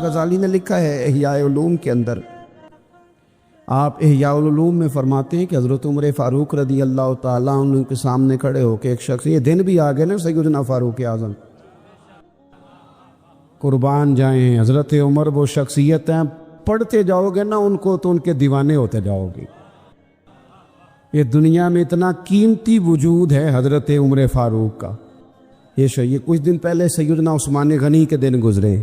غزالی نے لکھا ہے احیاء علوم کے اندر، آپ احیاء العلوم میں فرماتے ہیں کہ حضرت عمر فاروق رضی اللہ تعالیٰ عنہ کے سامنے کھڑے ہو کے ایک شخص، یہ دن بھی آ گئے نا سیدنا فاروق اعظم، قربان جائیں حضرت عمر وہ شخصیت ہیں، پڑھتے جاؤ گے نا ان کو تو ان کے دیوانے ہوتے جاؤ گے۔ یہ دنیا میں اتنا قیمتی وجود ہے حضرت عمر فاروق کا۔ یہ کچھ دن پہلے سیدنا عثمان غنی کے دن گزرے،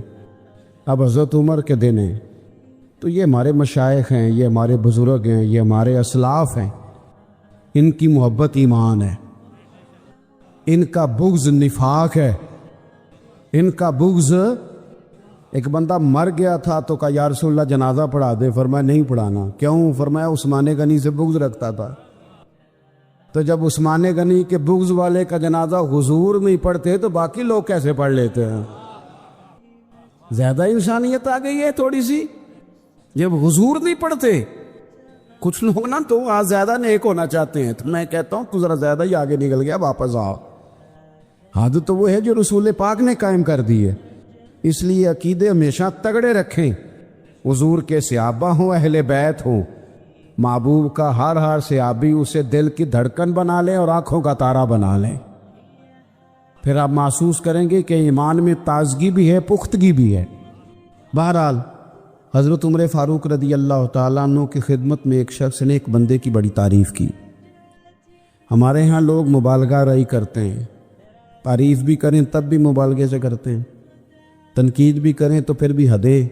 اب حضرت عمر کے دن ہیں، تو یہ ہمارے مشائخ ہیں، یہ ہمارے بزرگ ہیں، یہ ہمارے اسلاف ہیں، ان کی محبت ایمان ہے، ان کا بغض نفاق ہے، ان کا بغض۔ ایک بندہ مر گیا تھا تو کہا یا رسول اللہ جنازہ پڑھا دے، فرمایا نہیں پڑھانا۔ کیوں؟ فرمایا عثمان غنی سے بغض رکھتا تھا۔ تو جب عثمان غنی کے بغض والے کا جنازہ حضور نہیں پڑھتے تو باقی لوگ کیسے پڑھ لیتے ہیں؟ زیادہ انسانیت آ گئی ہے تھوڑی سی، جب حضور نہیں پڑھتے۔ کچھ لوگ نا تو آج زیادہ نیک ہونا چاہتے ہیں، تو میں کہتا ہوں تو ذرا زیادہ ہی آگے نکل گیا، واپس آؤ۔ حد تو وہ ہے جو رسول پاک نے قائم کر دی ہے، اس لیے عقیدے ہمیشہ تگڑے رکھیں، حضور کے صحابہ ہوں، اہل بیت ہوں، محبوب کا ہر صحابی اسے دل کی دھڑکن بنا لیں اور آنکھوں کا تارا بنا لیں، پھر آپ محسوس کریں گے کہ ایمان میں تازگی بھی ہے، پختگی بھی ہے۔ بہرحال حضرت عمر فاروق رضی اللہ تعالیٰ عنہ کی خدمت میں ایک شخص نے ایک بندے کی بڑی تعریف کی۔ ہمارے ہاں لوگ مبالغہ رائی کرتے ہیں، تعریف بھی کریں تب بھی مبالغے سے کرتے ہیں، تنقید بھی کریں تو پھر بھی حدیں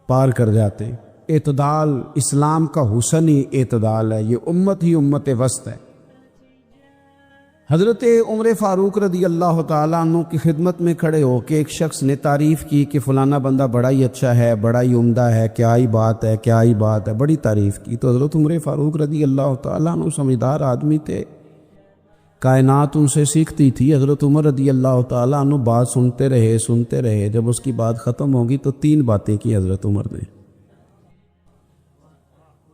پار کر جاتے ہیں۔ اعتدال اسلام کا حسن ہی اعتدال ہے، یہ امت ہی امت وسط ہے۔ حضرت عمر فاروق رضی اللہ تعالیٰ عنہ کی خدمت میں کھڑے ہو کے ایک شخص نے تعریف کی کہ فلانا بندہ بڑا ہی اچھا ہے، بڑا ہی عمدہ ہے، کیا ہی بات ہے، کیا ہی بات ہے، بڑی تعریف کی۔ تو حضرت عمر فاروق رضی اللہ تعالیٰ عنہ سمجھدار آدمی تھے، کائنات ان سے سیکھتی تھی۔ حضرت عمر رضی اللہ تعالیٰ عنہ بات سنتے رہے، جب اس کی بات ختم ہوگی تو 3 باتیں کی حضرت عمر نے۔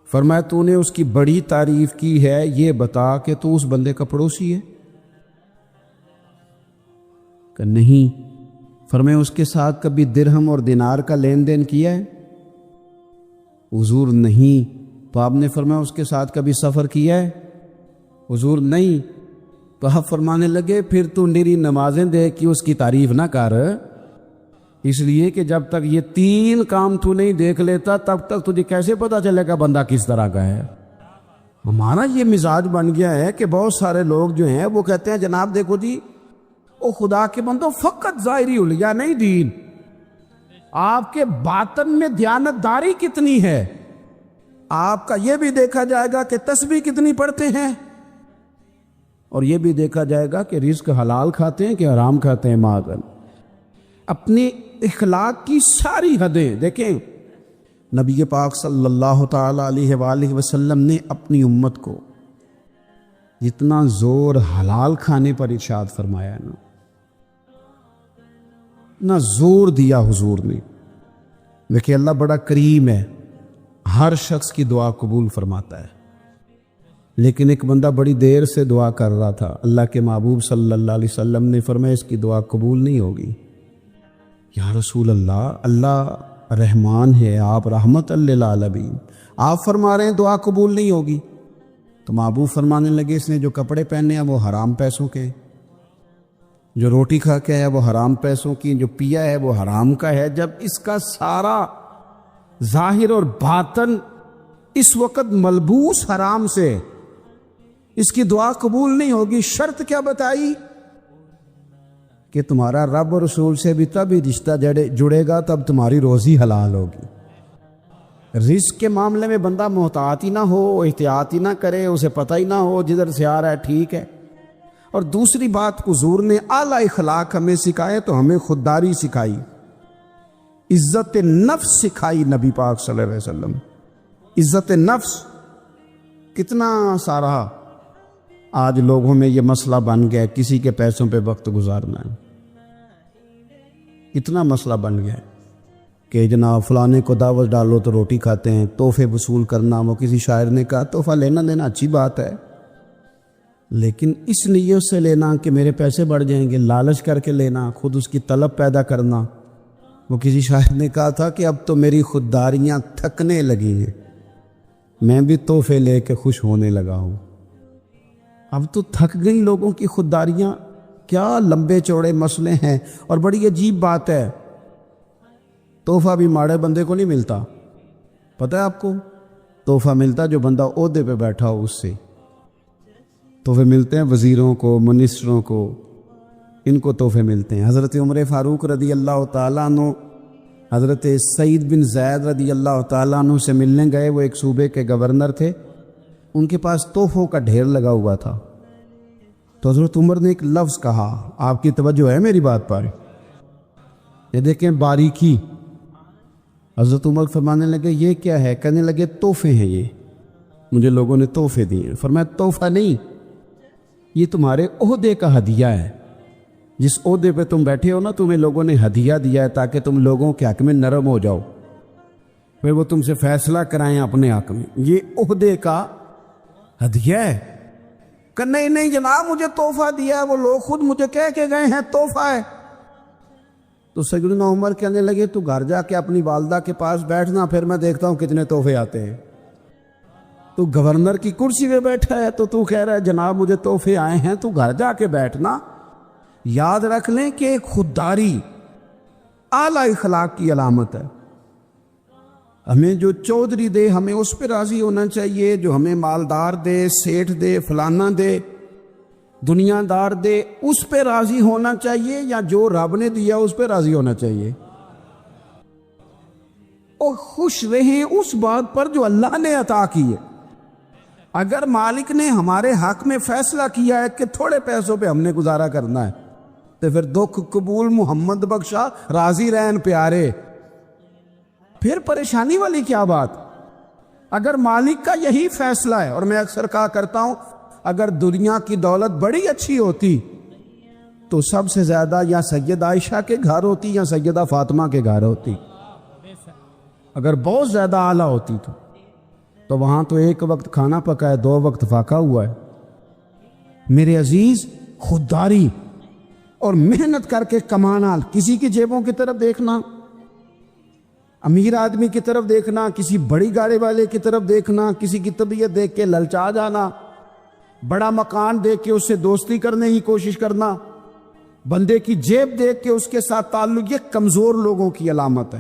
فرمایا تو نے اس کی بڑی تعریف کی ہے، یہ بتا کہ تو اس بندے کا پڑوسی ہے؟ کہ نہیں۔ فرمایا اس کے ساتھ کبھی درہم اور دینار کا لین دین کیا ہے؟ حضور نہیں۔ تو آپ نے فرمایا اس کے ساتھ کبھی سفر کیا ہے؟ حضور نہیں۔ تو آپ فرمانے لگے پھر تو میری نمازیں دیکھ کہ اس کی تعریف نہ کر، اس لیے کہ جب تک یہ 3 کام تو نہیں دیکھ لیتا تب تک تجھے کیسے پتا چلے گا بندہ کس طرح کا ہے۔ ہمارا یہ مزاج بن گیا ہے کہ بہت سارے لوگ جو ہیں وہ کہتے ہیں جناب دیکھو جی او خدا کے بندوں فقط ظاہری علیا نہیں دین، آپ کے باطن میں دیانتداری کتنی ہے، آپ کا یہ بھی دیکھا جائے گا کہ تسبیح کتنی پڑھتے ہیں، اور یہ بھی دیکھا جائے گا کہ رزق حلال کھاتے ہیں کہ حرام کھاتے ہیں۔ معاذ اپنے اخلاق کی ساری حدیں دیکھیں۔ نبی پاک صلی اللہ تعالی علیہ وآلہ وسلم نے اپنی امت کو جتنا زور حلال کھانے پر ارشاد فرمایا نا، اتنا زور دیا حضور نے۔ دیکھیں اللہ بڑا کریم ہے، ہر شخص کی دعا قبول فرماتا ہے، لیکن ایک بندہ بڑی دیر سے دعا کر رہا تھا، اللہ کے محبوب صلی اللہ علیہ وسلم نے فرمایا اس کی دعا قبول نہیں ہوگی۔ یا رسول اللہ، اللہ رحمان ہے، آپ رحمت للعالمین، آپ فرما رہے ہیں دعا قبول نہیں ہوگی۔ تو محبوب فرمانے لگے اس نے جو کپڑے پہنے ہیں وہ حرام پیسوں کے، جو روٹی کھا کے ہے وہ حرام پیسوں کی، جو پیا ہے وہ حرام کا ہے۔ جب اس کا سارا ظاہر اور باطن اس وقت ملبوس حرام سے، اس کی دعا قبول نہیں ہوگی۔ شرط کیا بتائی؟ کہ تمہارا رب اور رسول سے بھی تب ہی رشتہ جڑے گا تب تمہاری روزی حلال ہوگی۔ رزق کے معاملے میں بندہ محتاط ہی نہ ہو، احتیاط ہی نہ کرے، اسے پتہ ہی نہ ہو جدھر سے آ رہا ہے ٹھیک ہے۔ اور دوسری بات حضور نے اعلیٰ اخلاق ہمیں سکھائے تو ہمیں خودداری سکھائی، عزت نفس سکھائی نبی پاک صلی اللہ علیہ وسلم۔ عزت نفس کتنا سارا آج لوگوں میں یہ مسئلہ بن گیا ہے، کسی کے پیسوں پہ وقت گزارنا ہے، اتنا مسئلہ بن گیا ہے کہ جناب فلانے کو دعوت ڈالو تو روٹی کھاتے ہیں، تحفے وصول کرنا، وہ کسی شاعر نے کہا تحفہ لینا دینا اچھی بات ہے، لیکن اس نیت سے لینا کہ میرے پیسے بڑھ جائیں گے، لالچ کر کے لینا، خود اس کی طلب پیدا کرنا، وہ کسی شاعر نے کہا تھا کہ اب تو میری خودداریاں تھکنے لگی ہیں، میں بھی تحفے لے کے خوش ہونے لگا ہوں۔ اب تو تھک گئی لوگوں کی خودداریاں، کیا لمبے چوڑے مسئلے ہیں۔ اور بڑی عجیب بات ہے، تحفہ بھی ماڑے بندے کو نہیں ملتا، پتہ ہے آپ کو؟ تحفہ ملتا جو بندہ عہدے پہ بیٹھا ہو، اس سے تحفے ملتے ہیں، وزیروں کو، منسٹروں کو، ان کو تحفے ملتے ہیں۔ حضرت عمر فاروق رضی اللہ تعالیٰ عنہ حضرت سعید بن زید رضی اللہ تعالیٰ عنہ سے ملنے گئے، وہ ایک صوبے کے گورنر تھے، ان کے پاس تحفوں کا ڈھیر لگا ہوا تھا۔ تو حضرت عمر نے ایک لفظ کہا، آپ کی توجہ ہے میری بات پر، یہ دیکھیں باریکی۔ حضرت عمر فرمانے لگے یہ کیا ہے؟ کہنے لگے تحفے ہیں، یہ مجھے لوگوں نے تحفے دیے۔ فرمایا تحفہ نہیں، یہ تمہارے عہدے کا ہدیہ ہے، جس عہدے پہ تم بیٹھے ہو نا، تمہیں لوگوں نے ہدیہ دیا ہے تاکہ تم لوگوں کے حق میں نرم ہو جاؤ، پھر وہ تم سے فیصلہ کرائیں اپنے حق میں، یہ عہدے کا ہدیہ ہے۔ کہ نہیں جناب مجھے تحفہ دیا ہے، وہ لوگ خود مجھے کہہ کے گئے ہیں تحفہ ہے۔ تو سیدنا عمر کہنے لگے تو گھر جا کے اپنی والدہ کے پاس بیٹھنا، پھر میں دیکھتا ہوں کتنے تحفے آتے ہیں۔ تو گورنر کی کرسی پہ بیٹھا ہے تو کہہ رہا ہے جناب مجھے تحفے آئے ہیں، تو گھر جا کے بیٹھنا۔ یاد رکھ لیں کہ خودداری اعلیٰ اخلاق کی علامت ہے۔ ہمیں جو چودھری دے ہمیں اس پہ راضی ہونا چاہیے، جو ہمیں مالدار دے، سیٹھ دے، فلانا دے، دنیا دار دے، اس پہ راضی ہونا چاہیے، یا جو رب نے دیا اس پہ راضی ہونا چاہیے؟ اور خوش رہیں اس بات پر جو اللہ نے عطا کی ہے۔ اگر مالک نے ہمارے حق میں فیصلہ کیا ہے کہ تھوڑے پیسوں پہ ہم نے گزارا کرنا ہے، تو پھر دکھ قبول محمد بخشا راضی رہن پیارے، پھر پریشانی والی کیا بات؟ اگر مالک کا یہی فیصلہ ہے، اور میں اکثر کہا کرتا ہوں اگر دنیا کی دولت بڑی اچھی ہوتی تو سب سے زیادہ یا سید عائشہ کے گھر ہوتی یا سیدہ فاطمہ کے گھر ہوتی۔ اگر بہت زیادہ اعلیٰ ہوتی تو وہاں تو ایک وقت کھانا پکا ہے، 2 وقت فاقہ ہوا ہے۔ میرے عزیز، خودداری اور محنت کر کے کمانا، کسی کی جیبوں کی طرف دیکھنا، امیر آدمی کی طرف دیکھنا، کسی بڑی گاڑی والے کی طرف دیکھنا، کسی کی طبیعت دیکھ کے للچا جانا، بڑا مکان دیکھ کے اس سے دوستی کرنے کی کوشش کرنا، بندے کی جیب دیکھ کے اس کے ساتھ تعلق، یہ کمزور لوگوں کی علامت ہے،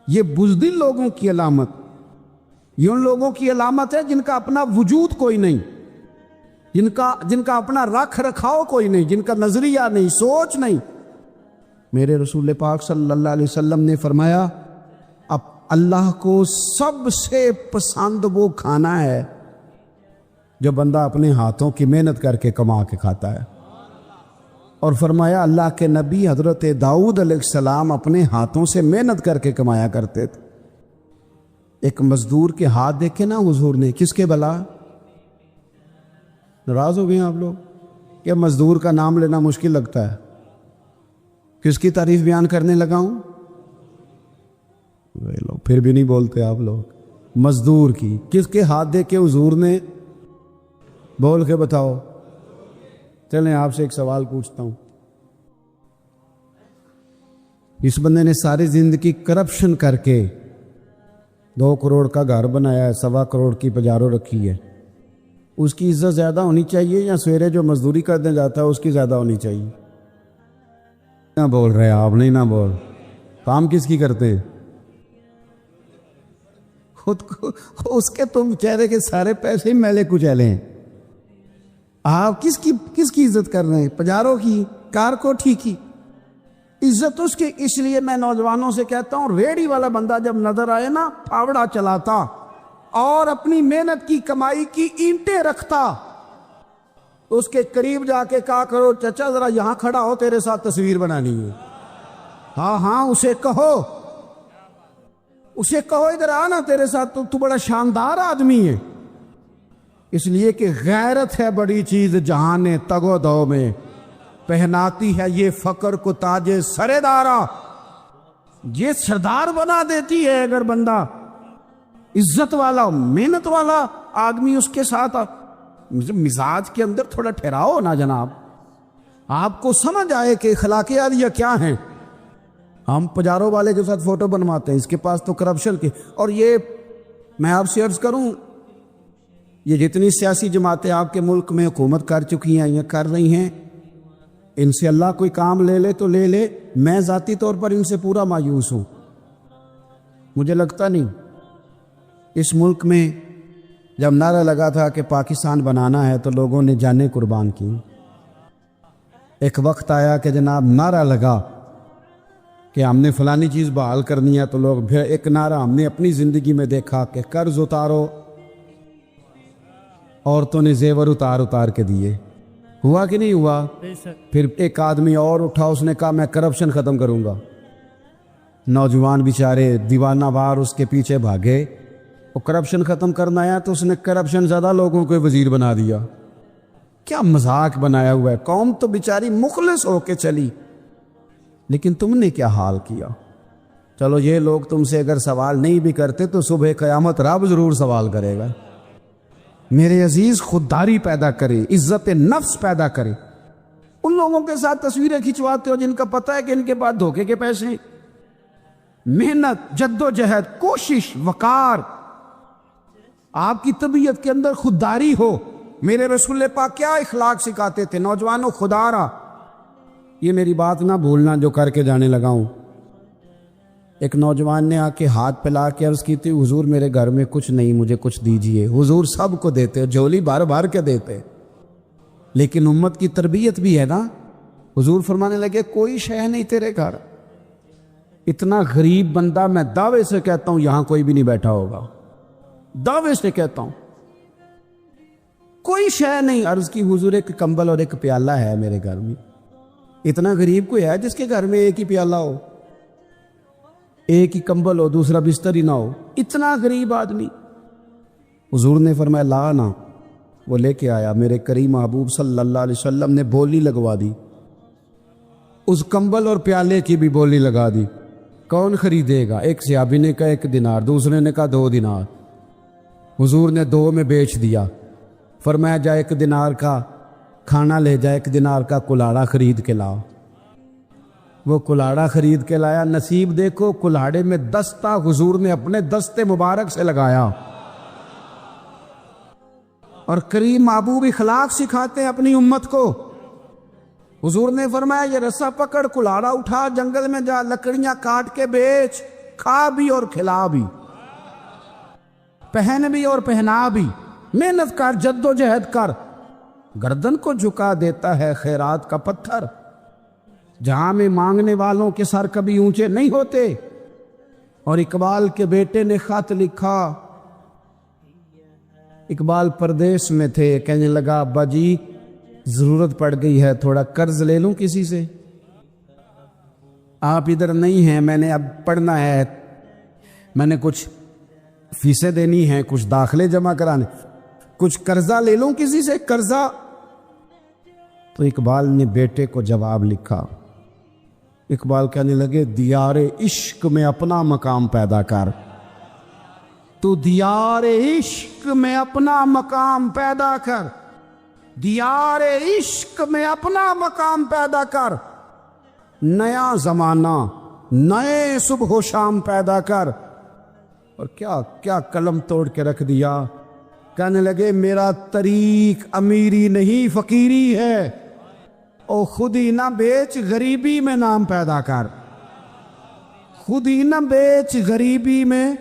یہ بزدل لوگوں کی علامت، یہ ان لوگوں کی علامت ہے جن کا اپنا وجود کوئی نہیں، جن کا اپنا رکھ رکھاؤ کوئی نہیں، جن کا نظریہ نہیں، سوچ نہیں۔ میرے رسول پاک صلی اللہ علیہ وسلم نے فرمایا اب اللہ کو سب سے پسند وہ کھانا ہے جو بندہ اپنے ہاتھوں کی محنت کر کے کما کے کھاتا ہے۔ اور فرمایا اللہ کے نبی حضرت داؤد علیہ السلام اپنے ہاتھوں سے محنت کر کے کمایا کرتے تھے۔ ایک مزدور کے ہاتھ دیکھے نا حضور نے، کس کے بلا؟ ناراض ہو گئے آپ لوگ کہ مزدور کا نام لینا مشکل لگتا ہے؟ کس کی تعریف بیان کرنے لگا ہوں؟ پھر بھی نہیں بولتے آپ لوگ۔ مزدور کی، کس کے ہاتھ دیکھ کے حضور نے؟ بول کے بتاؤ۔ چلیں آپ سے ایک سوال پوچھتا ہوں، اس بندے نے ساری زندگی کرپشن کر کے 2 کروڑ کا گھر بنایا ہے، 1.25 کروڑ کی پجارو رکھی ہے، اس کی عزت زیادہ ہونی چاہیے یا سویرے جو مزدوری کرنے جاتا ہے اس کی زیادہ ہونی چاہیے؟ نہ بول رہے آپ، نہیں نہ بول، کام کس کی کرتے ہیں؟ خود کو، اس کے تم چہرے کے سارے پیسے ہی میلے کچیلے ہیں۔ آپ کس کی عزت کر رہے ہیں؟ پجاروں کی، کارکوٹھی کی عزت اس کی۔ اس لیے میں نوجوانوں سے کہتا ہوں ریڑھی والا بندہ جب نظر آئے نا پھاوڑا چلاتا اور اپنی محنت کی کمائی کی اینٹیں رکھتا، اس کے قریب جا کے کہا کرو چچا ذرا یہاں کھڑا ہو، تیرے ساتھ تصویر بنانی ہے۔ ہاں اسے کہو ادھر آنا، تیرے ساتھ تو بڑا شاندار آدمی ہے۔ اس لیے کہ غیرت ہے بڑی چیز جہان تگ و دو میں، پہناتی ہے یہ فقر کو تاج سر دارا، یہ سردار بنا دیتی ہے اگر بندہ عزت والا محنت والا آدمی اس کے ساتھ۔ مزاج کے اندر تھوڑا ٹھہراؤ نا جناب، آپ کو سمجھ آئے کہ اخلاقیات یہ کیا ہیں۔ ہم پجاروں والے کے ساتھ فوٹو بنواتے ہیں، اس کے پاس تو کرپشن کی. اور یہ میں آپ سے عرض کروں، یہ جتنی سیاسی جماعتیں آپ کے ملک میں حکومت کر چکی ہیں یا کر رہی ہیں، ان سے اللہ کوئی کام لے لے تو لے لے. میں ذاتی طور پر ان سے پورا مایوس ہوں. مجھے لگتا نہیں اس ملک میں جب نعرہ لگا تھا کہ پاکستان بنانا ہے تو لوگوں نے جانیں قربان کی. ایک وقت آیا کہ جناب نعرہ لگا کہ ہم نے فلانی چیز بحال کرنی ہے تو لوگ، پھر ایک نعرہ ہم نے اپنی زندگی میں دیکھا کہ قرض اتارو، عورتوں نے زیور اتار اتار کے دیے. ہوا کہ نہیں ہوا؟ پھر ایک آدمی اور اٹھا، اس نے کہا میں کرپشن ختم کروں گا. نوجوان بیچارے دیوانہ وار اس کے پیچھے بھاگے. وہ کرپشن ختم کرنا آیا تو اس نے کرپشن زیادہ لوگوں کو وزیر بنا دیا. کیا مذاق بنایا ہوا ہے. قوم تو بیچاری مخلص ہو کے چلی، لیکن تم نے کیا حال کیا. چلو یہ لوگ تم سے اگر سوال نہیں بھی کرتے تو صبح قیامت رب ضرور سوال کرے گا. میرے عزیز، خودداری پیدا کرے، عزت نفس پیدا کرے. ان لوگوں کے ساتھ تصویریں کھنچواتے ہو جن کا پتہ ہے کہ ان کے پاس دھوکے کے پیسے ہیں. محنت، جد و جہد، کوشش، وقار، آپ کی طبیعت کے اندر خودداری ہو. میرے رسول پاک کیا اخلاق سکھاتے تھے، نوجوانوں خدا را. یہ میری بات نہ بھولنا جو کر کے جانے لگا ہوں. ایک نوجوان نے آ کے ہاتھ پھیلا کے عرض کی تھی، حضور میرے گھر میں کچھ نہیں، مجھے کچھ دیجئے. حضور سب کو دیتے، جھولی بھر بھر کے دیتے، لیکن امت کی تربیت بھی ہے نا. حضور فرمانے لگے کوئی شے نہیں تیرے گھر. اتنا غریب بندہ میں دعوے سے کہتا ہوں یہاں کوئی بھی نہیں بیٹھا ہوگا، دعوے سے کہتا ہوں کوئی شے نہیں. عرض کی حضور ایک کمبل اور ایک پیالہ ہے میرے گھر میں. اتنا غریب کوئی ہے جس کے گھر میں ایک ہی پیالہ ہو، ایک ہی کمبل ہو، دوسرا بستر ہی نہ ہو؟ اتنا غریب آدمی. حضور نے فرمایا لا نا. وہ لے کے آیا. میرے کریم محبوب صلی اللہ علیہ وسلم نے بولی لگوا دی، اس کمبل اور پیالے کی بھی بولی لگا دی. کون خریدے گا؟ ایک صحابی نے کہا 1 دینار، دوسرے نے کہا 2 دینار. حضور نے 2 میں بیچ دیا. فرمایا جا 1 دینار کا کھانا لے جا، 1 دینار کا کلاڑا خرید کے لاؤ. وہ کلاڑا خرید کے لایا. نصیب دیکھو، کلاڑے میں دستہ حضور نے اپنے دستے مبارک سے لگایا. اور کریم محبوب اخلاق سکھاتے ہیں اپنی امت کو. حضور نے فرمایا یہ رسا پکڑ، کلاڑا اٹھا، جنگل میں جا، لکڑیاں کاٹ کے بیچ، کھا بھی اور کھلا بھی، پہن بھی اور پہنا بھی. محنت کر، جد و جہد کر. گردن کو جھکا دیتا ہے خیرات کا پتھر. جہاں میں مانگنے والوں کے سر کبھی اونچے نہیں ہوتے. اور اقبال کے بیٹے نے خط لکھا. اقبال پردیس میں تھے، کہنے لگا ابا جی ضرورت پڑ گئی ہے، تھوڑا قرض لے لوں کسی سے. آپ ادھر نہیں ہیں، میں نے اب پڑھنا ہے، میں نے کچھ فیسیں دینی ہیں، کچھ داخلے جمع کرانے، کچھ قرضہ لے لوں کسی سے، قرضہ. تو اقبال نے بیٹے کو جواب لکھا. اقبال کہنے لگے دیار عشق میں اپنا مقام پیدا کر. تو دیار عشق میں اپنا مقام پیدا کر، دیار عشق میں اپنا مقام پیدا کر. نیا زمانہ، نئے صبح و شام پیدا کر. اور کیا کیا قلم توڑ کے رکھ دیا. کہنے لگے میرا طریق امیری نہیں فقیری ہے. او خود ہی نہ بیچ، غریبی میں نام پیدا کر. خود ہی نہ بیچ، غریبی میں،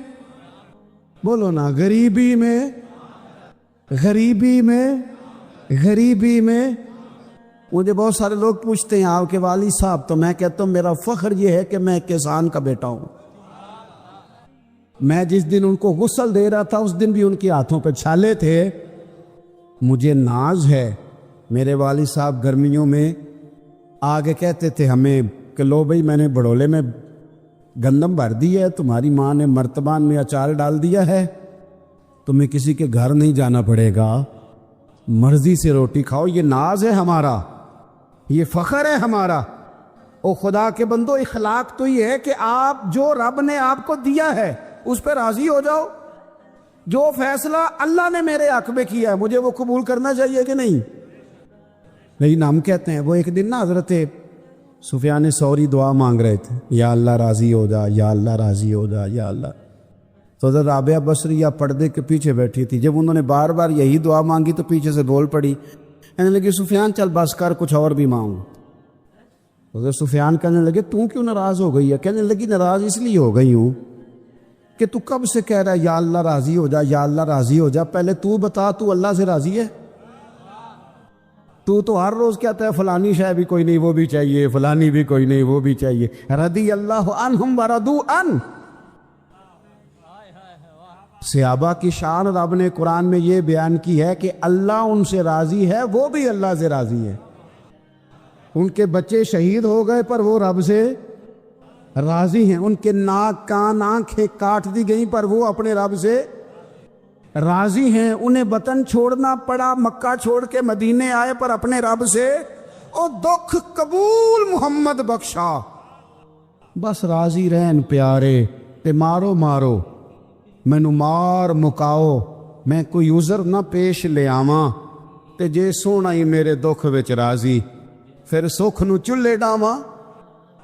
بولو نا، غریبی میں، غریبی میں، غریبی میں. مجھے بہت سارے لوگ پوچھتے ہیں آپ کے والد صاحب، تو میں کہتا ہوں میرا فخر یہ ہے کہ میں کسان کا بیٹا ہوں. میں جس دن ان کو غسل دے رہا تھا اس دن بھی ان کے ہاتھوں پہ چھالے تھے. مجھے ناز ہے. میرے والد صاحب گرمیوں میں آگے کہتے تھے ہمیں کہ لو بھائی میں نے بڑولے میں گندم بھر دی ہے، تمہاری ماں نے مرتبان میں اچار ڈال دیا ہے، تمہیں کسی کے گھر نہیں جانا پڑے گا، مرضی سے روٹی کھاؤ. یہ ناز ہے ہمارا، یہ فخر ہے ہمارا. او خدا کے بندو، اخلاق تو یہ ہے کہ آپ جو رب نے آپ کو دیا ہے اس پہ راضی ہو جاؤ. جو فیصلہ اللہ نے میرے حق میں کیا ہے مجھے وہ قبول کرنا چاہیے کہ نہیں. لیکن ہم کہتے ہیں وہ ایک دن نا حضرت سفیان ثوری دعا مانگ رہے تھے، یا اللہ راضی ہو جا، یا اللہ راضی ہو جا، یا اللہ۔ تو حضرت رابعہ بصریہ پردے کے پیچھے بیٹھی تھی، جب انہوں نے بار بار یہی دعا مانگی تو پیچھے سے بول پڑی، کہنے لگی سفیان چل بس کر، کچھ اور بھی مانگ۔ حضرت سفیان کہنے لگے تو کیوں ناراض ہو گئی ہے؟ کہنے لگی ناراض اس لیے ہو گئی ہوں کہ تو کب سے کہہ رہا ہے یا اللہ راضی ہو جا، یا اللہ راضی ہو جا، پہلے تو بتا تو اللہ سے راضی ہے؟ تو ہر روز کہتا ہے فلانی شے بھی کوئی نہیں وہ بھی چاہیے، فلانی بھی کوئی نہیں وہ بھی چاہیے۔ رضی اللہ عنہم ورضوا عنہ۔ صحابہ کی شان رب نے قرآن میں یہ بیان کی ہے کہ اللہ ان سے راضی ہے، وہ بھی اللہ سے راضی ہے۔ ان کے بچے شہید ہو گئے پر وہ رب سے راضی ہیں، ان کے ناک کان آنکھیں کاٹ دی گئیں پر وہ اپنے رب سے راضی ہیں، انہیں وطن چھوڑنا پڑا، مکہ چھوڑ کے مدینے آئے پر اپنے رب سے او دکھ قبول محمد بخشا، بس راضی رہن پیارے تے مارو مارو مینو مار مکاؤ، میں کوئی عذر نہ پیش لے آواں تے جے سونا ہی میرے دکھ وچ راضی پھر سکھ نو چلے ڈاواں۔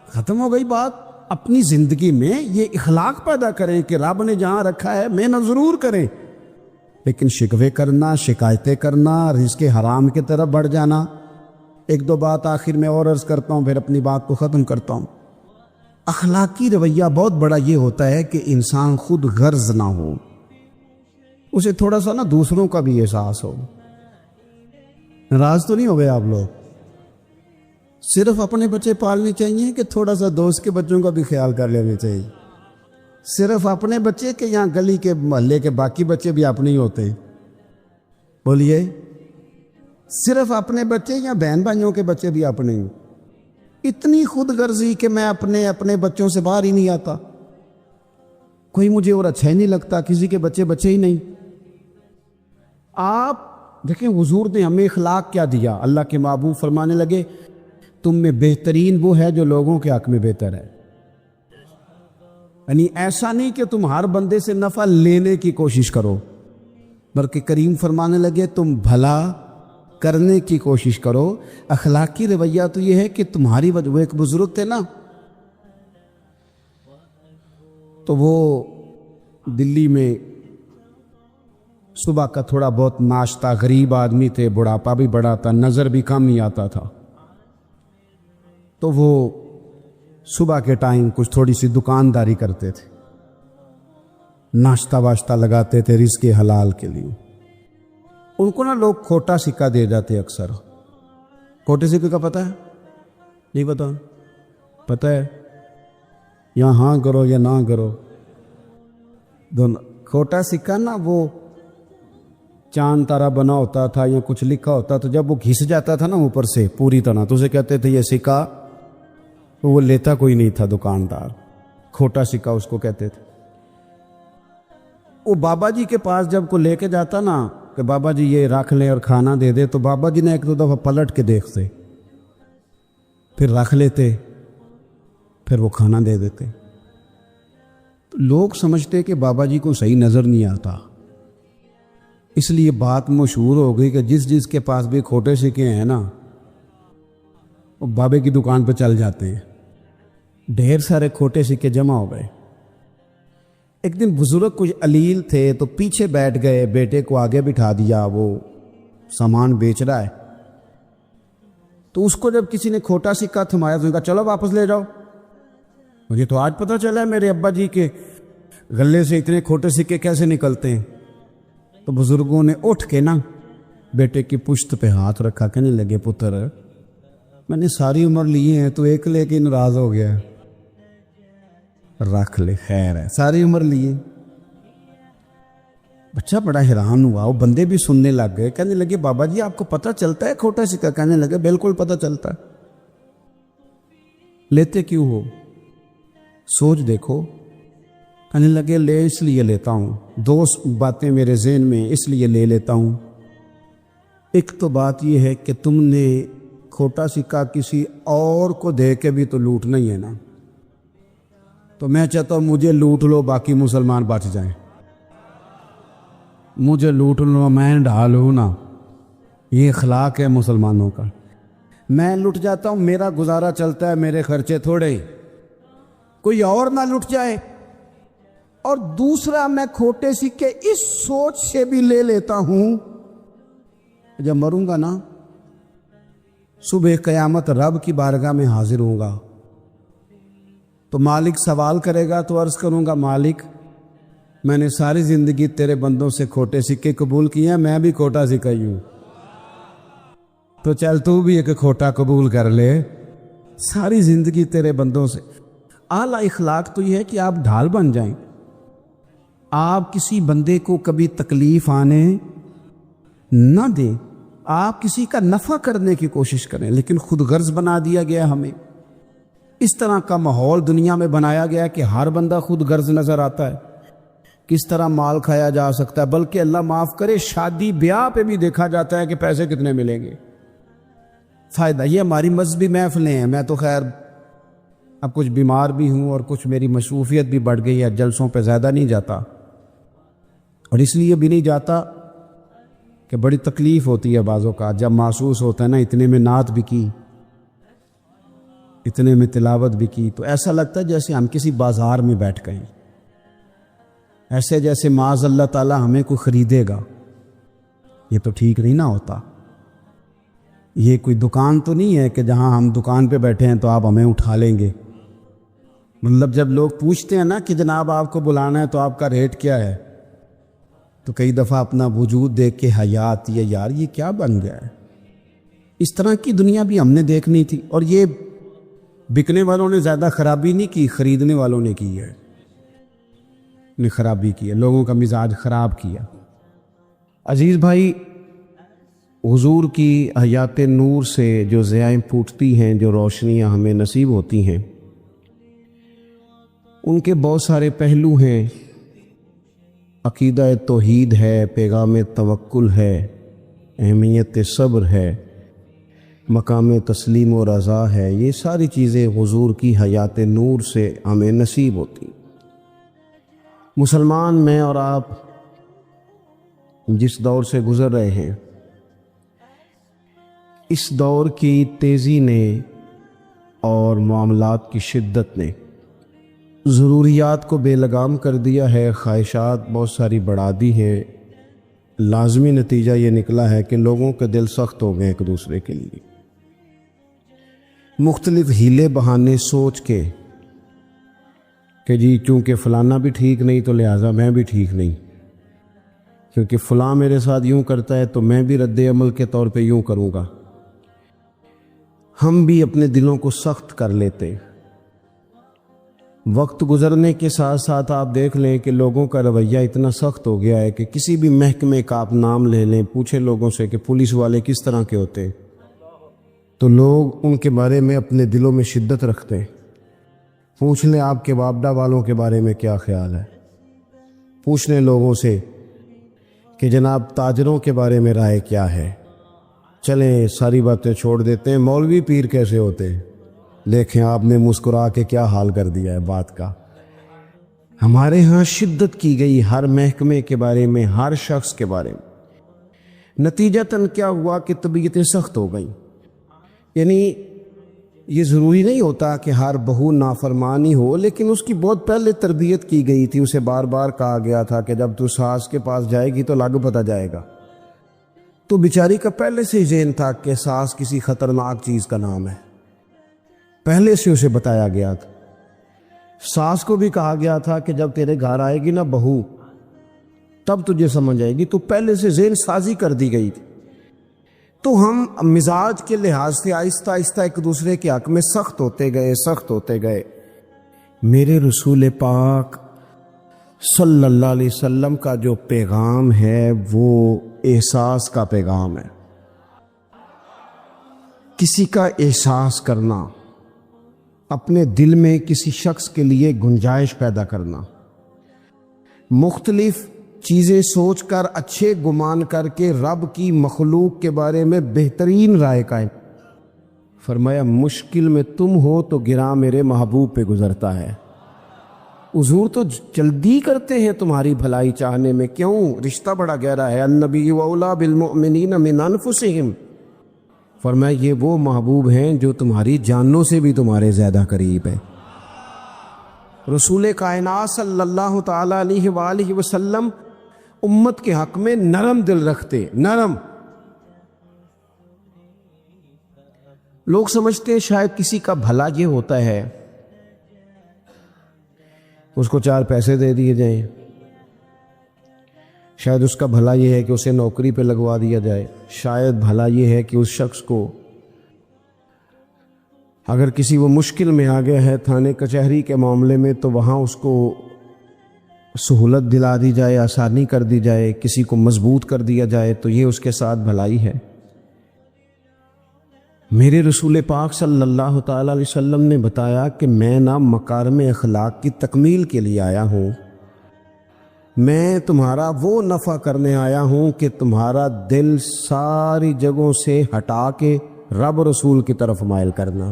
ختم ہو گئی بات۔ اپنی زندگی میں یہ اخلاق پیدا کریں کہ رب نے جہاں رکھا ہے محنت ضرور کریں، لیکن شکوے کرنا، شکایتیں کرنا، رزق حرام کی طرف بڑھ جانا۔ ایک دو بات آخر میں اور عرض کرتا ہوں، پھر اپنی بات کو ختم کرتا ہوں۔ اخلاقی رویہ بہت بڑا یہ ہوتا ہے کہ انسان خود غرض نہ ہو، اسے تھوڑا سا نا دوسروں کا بھی احساس ہو۔ ناراض تو نہیں ہو گئے آپ لوگ؟ صرف اپنے بچے پالنے چاہیے کہ تھوڑا سا دوست کے بچوں کا بھی خیال کر لینا چاہیے؟ صرف اپنے بچے کہ یہاں گلی کے محلے کے باقی بچے بھی اپنے ہی ہوتے؟ بولیے، صرف اپنے بچے یا بہن بھائیوں کے بچے بھی اپنے ہی؟ اتنی خود غرضی کہ میں اپنے بچوں سے باہر ہی نہیں آتا، کوئی مجھے اور اچھا ہی نہیں لگتا، کسی کے بچے ہی نہیں۔ آپ دیکھیں حضور نے ہمیں اخلاق کیا دیا۔ اللہ کے محبوب فرمانے لگے تم میں بہترین وہ ہے جو لوگوں کے حق میں بہتر ہے۔ یعنی ایسا نہیں کہ تم ہر بندے سے نفع لینے کی کوشش کرو، بلکہ کریم فرمانے لگے تم بھلا کرنے کی کوشش کرو۔ اخلاقی رویہ تو یہ ہے کہ تمہاری وجہ، وہ ایک بزرگ تھے نا، تو وہ دلی میں صبح کا تھوڑا بہت ناشتہ، غریب آدمی تھے، بڑھاپا بھی بڑا تھا، نظر بھی کم ہی آتا تھا، تو وہ صبح کے ٹائم کچھ تھوڑی سی دکانداری کرتے تھے، ناشتہ واشتہ لگاتے تھے رزق حلال کے لیے۔ ان کو نا لوگ کھوٹا سکہ دے جاتے اکثر۔ کھوٹے سکے کا پتہ ہے؟ نہیں پتا؟ پتہ ہے؟ یا ہاں کرو یا نہ کرو دونوں۔ کھوٹا سکہ نا وہ چاند تارا بنا ہوتا تھا یا کچھ لکھا ہوتا، تو جب وہ گھس جاتا تھا نا اوپر سے پوری طرح، تو اسے کہتے تھے یہ سکہ، وہ لیتا کوئی نہیں تھا دکاندار، کھوٹا سکہ اس کو کہتے تھے۔ وہ بابا جی کے پاس جب کو لے کے جاتا نا کہ بابا جی یہ رکھ لیں اور کھانا دے دے، تو بابا جی نے ایک دو دفعہ پلٹ کے دیکھتے، پھر رکھ لیتے، پھر وہ کھانا دے دیتے۔ تو لوگ سمجھتے کہ بابا جی کو صحیح نظر نہیں آتا، اس لیے بات مشہور ہو گئی کہ جس کے پاس بھی کھوٹے سکے ہیں نا وہ بابے کی دکان پہ چل جاتے ہیں۔ ڈھیر سارے کھوٹے سکے جمع ہو گئے۔ ایک دن بزرگ کچھ علیل تھے تو پیچھے بیٹھ گئے، بیٹے کو آگے بٹھا دیا، وہ سامان بیچ رہا ہے، تو اس کو جب کسی نے کھوٹا سکہ تھمایا تو کہا چلو واپس لے جاؤ، مجھے تو آج پتہ چلا ہے میرے ابا جی کے غلے سے اتنے کھوٹے سکے کیسے نکلتے ہیں۔ تو بزرگوں نے اٹھ کے نا بیٹے کی پشت پہ ہاتھ رکھا، کہنے لگے پتر میں نے ساری عمر لیے ہیں، تو ایک لے کے ناراض ہو گیا، رکھ لے خیر ہے، ساری عمر لیے۔ بچہ بڑا حیران ہوا، وہ بندے بھی سننے لگ گئے، کہنے لگے بابا جی آپ کو پتہ چلتا ہے کھوٹا سکہ؟ کہنے لگے بالکل پتہ چلتا ہے۔ لیتے کیوں ہو؟ سوچ دیکھو۔ کہنے لگے لے اس لیے لیتا ہوں، دو باتیں میرے ذہن میں اس لیے لے لیتا ہوں۔ ایک تو بات یہ ہے کہ تم نے کھوٹا سکہ کسی اور کو دے کے بھی تو لوٹنا ہی ہے نا، تو میں چاہتا ہوں مجھے لوٹ لو باقی مسلمان بچ جائیں، مجھے لوٹ لو میں ڈھال ہوں نا، یہ اخلاق ہے مسلمانوں کا۔ میں لٹ جاتا ہوں، میرا گزارا چلتا ہے، میرے خرچے تھوڑے، کوئی اور نہ لٹ جائے۔ اور دوسرا، میں کھوٹے سکے اس سوچ سے بھی لے لیتا ہوں جب مروں گا نا، صبح قیامت رب کی بارگاہ میں حاضر ہوں گا تو مالک سوال کرے گا تو عرض کروں گا، مالک میں نے ساری زندگی تیرے بندوں سے کھوٹے سکے قبول کیے ہیں، میں بھی کھوٹا سکہ ہی ہوں، تو چل تو بھی ایک کھوٹا قبول کر لے۔ ساری زندگی تیرے بندوں سے۔ اعلیٰ اخلاق تو یہ ہے کہ آپ ڈھال بن جائیں، آپ کسی بندے کو کبھی تکلیف آنے نہ دیں، آپ کسی کا نفع کرنے کی کوشش کریں، لیکن خود غرض بنا دیا گیا ہمیں۔ اس طرح کا ماحول دنیا میں بنایا گیا کہ ہر بندہ خود غرض نظر آتا ہے، کس طرح مال کھایا جا سکتا ہے، بلکہ اللہ معاف کرے شادی بیاہ پہ بھی دیکھا جاتا ہے کہ پیسے کتنے ملیں گے، فائدہ۔ یہ ہماری مذہبی محفلیں ہیں، میں تو خیر اب کچھ بیمار بھی ہوں اور کچھ میری مصروفیت بھی بڑھ گئی ہے، جلسوں پہ زیادہ نہیں جاتا، اور اس لیے بھی نہیں جاتا کہ بڑی تکلیف ہوتی ہے بعض اوقات، جب محسوس ہوتا ہے نا اتنے میں نعت بھی کی، اتنے میں تلاوت بھی کی، تو ایسا لگتا ہے جیسے ہم کسی بازار میں بیٹھ گئے، ایسے جیسے معاذ اللہ تعالی ہمیں کوئی خریدے گا۔ یہ تو ٹھیک نہیں نہ ہوتا۔ یہ کوئی دکان تو نہیں ہے کہ جہاں ہم دکان پہ بیٹھے ہیں تو آپ ہمیں اٹھا لیں گے۔ مطلب جب لوگ پوچھتے ہیں نا کہ جناب آپ کو بلانا ہے تو آپ کا ریٹ کیا ہے، تو کئی دفعہ اپنا وجود دیکھ کے حیا آتی ہے، یار یہ کیا بن گیا ہے۔ اس طرح کی دنیا بھی ہم نے دیکھنی تھی، اور یہ بکنے والوں نے زیادہ خرابی نہیں کی، خریدنے والوں نے کی ہے، نے خرابی کی ہے، لوگوں کا مزاج خراب کیا۔ عزیز بھائی، حضور کی حیات نور سے جو ضیائیں پھوٹتی ہیں، جو روشنیاں ہمیں نصیب ہوتی ہیں، ان کے بہت سارے پہلو ہیں۔ عقیدہ توحید ہے، پیغام توکل ہے، اہمیت صبر ہے، مقام تسلیم و رضا ہے، یہ ساری چیزیں حضور کی حیات نور سے ہمیں نصیب ہوتی۔ مسلمان میں اور آپ جس دور سے گزر رہے ہیں، اس دور کی تیزی نے اور معاملات کی شدت نے ضروریات کو بے لگام کر دیا ہے، خواہشات بہت ساری بڑھا دی ہیں۔ لازمی نتیجہ یہ نکلا ہے کہ لوگوں کے دل سخت ہو گئے ایک دوسرے کے لیے، مختلف ہیلے بہانے سوچ کے کہ جی چونکہ فلانا بھی ٹھیک نہیں تو لہٰذا میں بھی ٹھیک نہیں، کیونکہ فلاں میرے ساتھ یوں کرتا ہے تو میں بھی رد عمل کے طور پہ یوں کروں گا۔ ہم بھی اپنے دلوں کو سخت کر لیتے۔ وقت گزرنے کے ساتھ ساتھ آپ دیکھ لیں کہ لوگوں کا رویہ اتنا سخت ہو گیا ہے کہ کسی بھی محکمے کا آپ نام لے لیں، پوچھیں لوگوں سے کہ پولیس والے کس طرح کے ہوتے ہیں، تو لوگ ان کے بارے میں اپنے دلوں میں شدت رکھتے ہیں۔ پوچھ لیں آپ کے وابڈہ والوں کے بارے میں کیا خیال ہے، پوچھ لیں لوگوں سے کہ جناب تاجروں کے بارے میں رائے کیا ہے۔ چلیں ساری باتیں چھوڑ دیتے ہیں، مولوی پیر کیسے ہوتے ہیں، دیکھیں آپ نے مسکرا کے کیا حال کر دیا ہے بات کا۔ ہمارے ہاں شدت کی گئی ہر محکمے کے بارے میں، ہر شخص کے بارے میں، نتیجتاً کیا ہوا کہ طبیعتیں سخت ہو گئیں۔ یعنی یہ ضروری نہیں ہوتا کہ ہر بہو نافرمان ہی ہو، لیکن اس کی بہت پہلے تربیت کی گئی تھی، اسے بار بار کہا گیا تھا کہ جب تو ساس کے پاس جائے گی تو لگ پتہ جائے گا، تو بیچاری کا پہلے سے ہی ذہن تھا کہ ساس کسی خطرناک چیز کا نام ہے، پہلے سے اسے بتایا گیا تھا۔ ساس کو بھی کہا گیا تھا کہ جب تیرے گھر آئے گی نا بہو تب تجھے سمجھ آئے گی، تو پہلے سے ذہن سازی کر دی گئی تھی۔ تو ہم مزاج کے لحاظ سے آہستہ آہستہ ایک دوسرے کے حق میں سخت ہوتے گئے۔ میرے رسول پاک صلی اللہ علیہ وسلم کا جو پیغام ہے وہ احساس کا پیغام ہے، کسی کا احساس کرنا، اپنے دل میں کسی شخص کے لیے گنجائش پیدا کرنا، مختلف چیزیں سوچ کر، اچھے گمان کر کے رب کی مخلوق کے بارے میں بہترین رائے قائم۔ فرمایا مشکل میں تم ہو تو گراں میرے محبوب پہ گزرتا ہے۔ حضور تو جلدی کرتے ہیں تمہاری بھلائی چاہنے میں، کیوں؟ رشتہ بڑا گہرا ہے۔ النبی اولیٰ بالمؤمنین من انفسہم، فرمایا یہ وہ محبوب ہیں جو تمہاری جانوں سے بھی تمہارے زیادہ قریب ہے۔ رسول کائنات صلی اللہ تعالی علیہ وآلہ وسلم امت کے حق میں نرم دل رکھتے، نرم۔ لوگ سمجھتے ہیں شاید کسی کا بھلا یہ ہوتا ہے اس کو 4 پیسے دے دیے جائیں، شاید اس کا بھلا یہ ہے کہ اسے نوکری پہ لگوا دیا جائے، شاید بھلا یہ ہے کہ اس شخص کو اگر کسی وہ مشکل میں آ گیا ہے تھانے کچہری کے معاملے میں تو وہاں اس کو سہولت دلا دی جائے، آسانی کر دی جائے، کسی کو مضبوط کر دیا جائے، تو یہ اس کے ساتھ بھلائی ہے۔ میرے رسول پاک صلی اللہ تعالی علیہ وسلم نے بتایا کہ میں نہ مکارم اخلاق کی تکمیل کے لیے آیا ہوں، میں تمہارا وہ نفع کرنے آیا ہوں کہ تمہارا دل ساری جگہوں سے ہٹا کے رب رسول کی طرف مائل کرنا،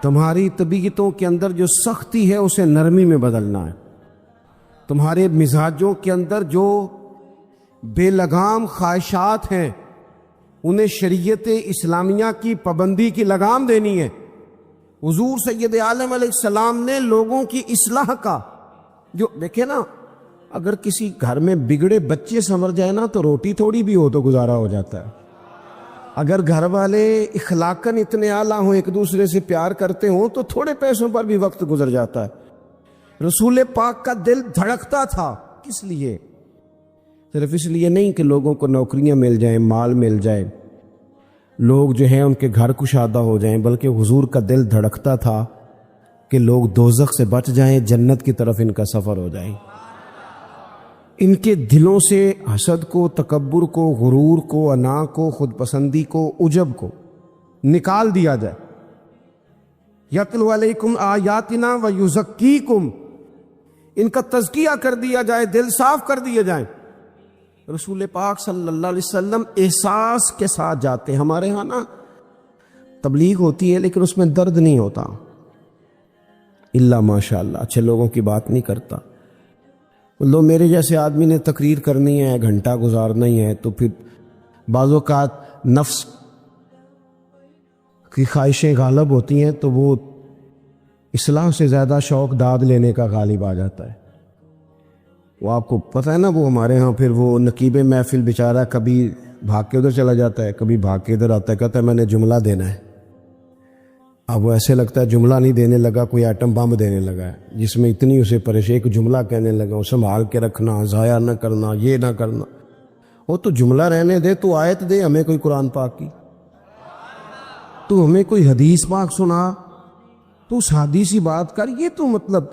تمہاری طبیعتوں کے اندر جو سختی ہے اسے نرمی میں بدلنا ہے، تمہارے مزاجوں کے اندر جو بے لگام خواہشات ہیں انہیں شریعت اسلامیہ کی پابندی کی لگام دینی ہے۔ حضور سید عالم علیہ السلام نے لوگوں کی اصلاح کا جو دیکھے نا، اگر کسی گھر میں بگڑے بچے سنور جائے نا تو روٹی تھوڑی بھی ہو تو گزارا ہو جاتا ہے، اگر گھر والے اخلاقاً اتنے اعلیٰ ہوں، ایک دوسرے سے پیار کرتے ہوں تو تھوڑے پیسوں پر بھی وقت گزر جاتا ہے۔ رسول پاک کا دل دھڑکتا تھا، کس لیے؟ صرف اس لیے نہیں کہ لوگوں کو نوکریاں مل جائیں، مال مل جائے، لوگ جو ہیں ان کے گھر کشادہ ہو جائیں، بلکہ حضور کا دل دھڑکتا تھا کہ لوگ دوزخ سے بچ جائیں، جنت کی طرف ان کا سفر ہو جائے۔ ان کے دلوں سے حسد کو، تکبر کو، غرور کو، انا کو، خود پسندی کو، عجب کو نکال دیا جائے۔ یتلو علیکم آیاتنا ویزکیکم، ان کا تزکیہ کر دیا جائے، دل صاف کر دیے جائیں۔ رسول پاک صلی اللہ علیہ وسلم احساس کے ساتھ جاتے ہیں۔ ہمارے ہاں نا تبلیغ ہوتی ہے لیکن اس میں درد نہیں ہوتا، الا ماشاء اللہ، اچھے لوگوں کی بات نہیں کرتا۔ لو میرے جیسے آدمی نے تقریر کرنی ہے، گھنٹہ گزارنا ہی ہے، تو پھر بعض اوقات نفس کی خواہشیں غالب ہوتی ہیں تو وہ اصلاح سے زیادہ شوق داد لینے کا غالب آ جاتا ہے۔ وہ آپ کو پتہ ہے نا، وہ ہمارے ہاں پھر وہ نقیب محفل بیچارہ کبھی بھاگ کے ادھر چلا جاتا ہے، کبھی بھاگ کے ادھر آتا ہے، کہتا ہے میں نے جملہ دینا ہے۔ اب وہ ایسے لگتا ہے جملہ نہیں دینے لگا، کوئی ایٹم بم دینے لگا ہے، جس میں اتنی اسے پریشانی، ایک جملہ کہنے لگا، اسے سنبھال کے رکھنا، ضائع نہ کرنا، یہ نہ کرنا۔ وہ تو جملہ رہنے دے، تو آیت دے ہمیں کوئی قرآن پاک کی، تو ہمیں کوئی حدیث پاک سنا، تو اس حدیثی بات کر، یہ تو مطلب۔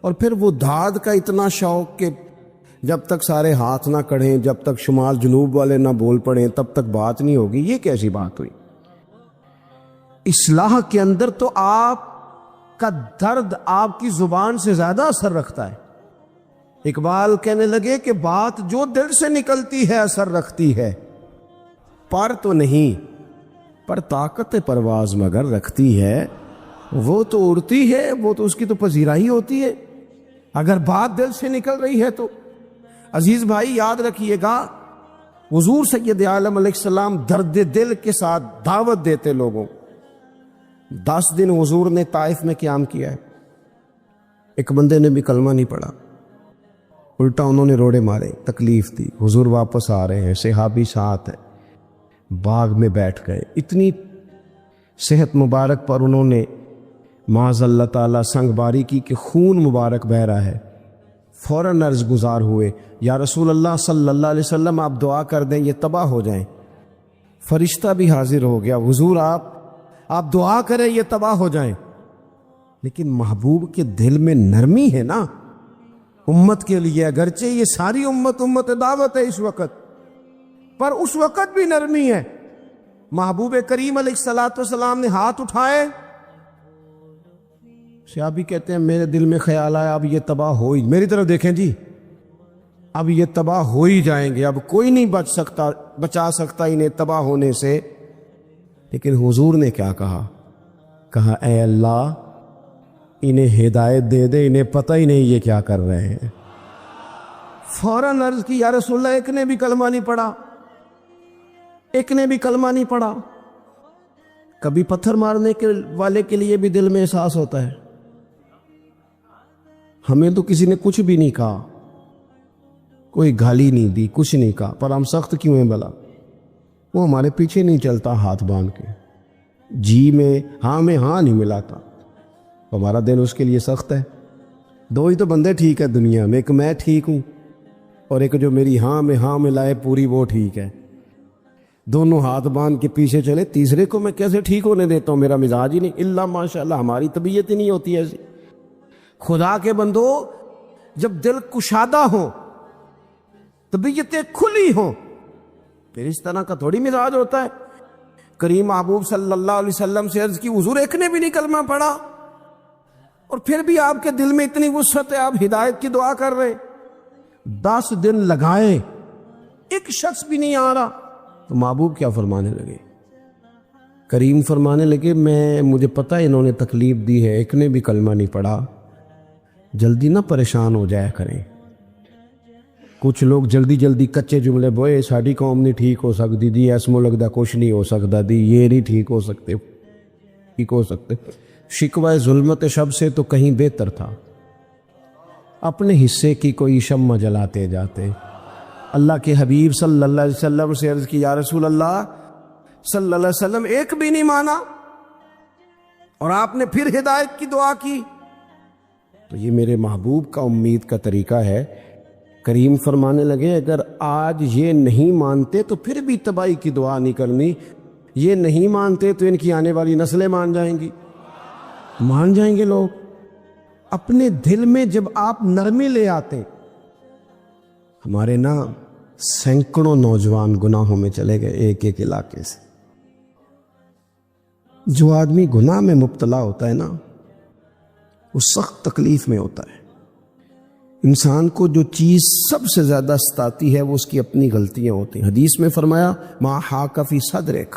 اور پھر وہ داد کا اتنا شوق کہ جب تک سارے ہاتھ نہ کڑھیں، جب تک شمال جنوب والے نہ بول پڑیں، تب تک بات نہیں ہوگی۔ یہ کیسی بات ہوئی؟ اصلاح کے اندر تو آپ کا درد آپ کی زبان سے زیادہ اثر رکھتا ہے۔ اقبال کہنے لگے کہ بات جو دل سے نکلتی ہے اثر رکھتی ہے، پر تو نہیں، پر طاقت پرواز مگر رکھتی ہے۔ وہ تو اڑتی ہے، وہ تو اس کی تو پذیرائی ہوتی ہے، اگر بات دل سے نکل رہی ہے تو۔ عزیز بھائی یاد رکھیے گا، حضور سید عالم علیہ السلام درد دل کے ساتھ دعوت دیتے لوگوں۔ 10 دن حضور نے طائف میں قیام کیا ہے، ایک بندے نے بھی کلمہ نہیں پڑھا، الٹا انہوں نے روڑے مارے، تکلیف دی۔ حضور واپس آ رہے ہیں، صحابی ساتھ ہیں، باغ میں بیٹھ گئے، اتنی صحت مبارک پر انہوں نے معاذ اللہ تعالیٰ سنگ باری کی کہ خون مبارک بہہ رہا ہے۔ فوراً عرض گزار ہوئے، یا رسول اللہ صلی اللہ علیہ وسلم آپ دعا کر دیں یہ تباہ ہو جائیں۔ فرشتہ بھی حاضر ہو گیا، حضور آپ دعا کریں یہ تباہ ہو جائیں۔ لیکن محبوب کے دل میں نرمی ہے نا امت کے لیے، اگرچہ یہ ساری امت دعوت ہے اس وقت، پر اس وقت بھی نرمی ہے۔ محبوب کریم علیہ الصلوۃ والسلام نے ہاتھ اٹھائے، صحابی کہتے ہیں میرے دل میں خیال آیا اب یہ تباہ ہو ہی، میری طرف دیکھیں جی، اب یہ تباہ ہو ہی جائیں گے، اب کوئی نہیں بچا سکتا انہیں تباہ ہونے سے۔ لیکن حضور نے کیا کہا اے اللہ انہیں ہدایت دے دے، انہیں پتہ ہی نہیں یہ کیا کر رہے ہیں۔ فوراً عرض کی یا رسول اللہ ایک نے بھی کلمہ نہیں پڑھا، ایک نے بھی کلمہ نہیں پڑھا۔ کبھی پتھر مارنے کے والے کے لیے بھی دل میں احساس ہوتا ہے. ہمیں تو کسی نے کچھ بھی نہیں کہا, کوئی گالی نہیں دی, کچھ نہیں کہا, پر ہم سخت کیوں ہیں بھلا؟ وہ ہمارے پیچھے نہیں چلتا ہاتھ باندھ کے, جی میں ہاں نہیں ملاتا, ہمارا دل اس کے لیے سخت ہے. دو ہی تو بندے ٹھیک ہے دنیا میں, ایک میں ٹھیک ہوں اور ایک جو میری ہاں میں ہاں ملائے پوری, وہ ٹھیک ہے. دونوں ہاتھ باندھ کے پیچھے چلے, تیسرے کو میں کیسے ٹھیک ہونے دیتا ہوں؟ میرا مزاج ہی نہیں. اللہ ماشاءاللہ ہماری طبیعت ہی نہیں ہوتی ایسی. خدا کے بندو, جب دل کشادہ ہو, طبیعتیں کھلی ہوں, پھر اس طرح کا تھوڑی مزاج ہوتا ہے. کریم محبوب صلی اللہ علیہ وسلم سے عرض کی, حضور ایک نے بھی نہیں کلمہ پڑھا اور پھر بھی آپ کے دل میں اتنی وسعت ہے, آپ ہدایت کی دعا کر رہے. 10 دن لگائے, ایک شخص بھی نہیں آ رہا. تو محبوب کیا فرمانے لگے؟ کریم فرمانے لگے, مجھے پتہ ہے انہوں نے تکلیف دی ہے, ایک نے بھی کلمہ نہیں پڑھا. جلدی نہ پریشان ہو جایا کریں. کچھ لوگ جلدی کچے جملے بوئے, ساڑی قوم نہیں ٹھیک ہو سکتی دی, اس ملک دا کچھ نہیں ہو سکتا دی, یہ نہیں ٹھیک ہو سکتے. شکوہ ظلمت شب سے تو کہیں بہتر تھا, اپنے حصے کی کوئی شمع جلاتے جاتے. اللہ کے حبیب صلی اللہ علیہ وسلم سے عرض کی, یا رسول اللہ صلی اللہ علیہ وسلم ایک بھی نہیں مانا اور آپ نے پھر ہدایت کی دعا کی. تو یہ میرے محبوب کا امید کا طریقہ ہے. کریم فرمانے لگے, اگر آج یہ نہیں مانتے تو پھر بھی تباہی کی دعا نہیں کرنی. یہ نہیں مانتے تو ان کی آنے والی نسلیں مان جائیں گے لوگ. اپنے دل میں جب آپ نرمی لے آتے, ہمارے سینکڑوں نوجوان گناہوں میں چلے گئے ایک ایک علاقے سے. جو آدمی گناہ میں مبتلا ہوتا ہے وہ سخت تکلیف میں ہوتا ہے. انسان کو جو چیز سب سے زیادہ ستاتی ہے وہ اس کی اپنی غلطیاں ہوتی ہیں. حدیث میں فرمایا, ما حاک فی صدرک,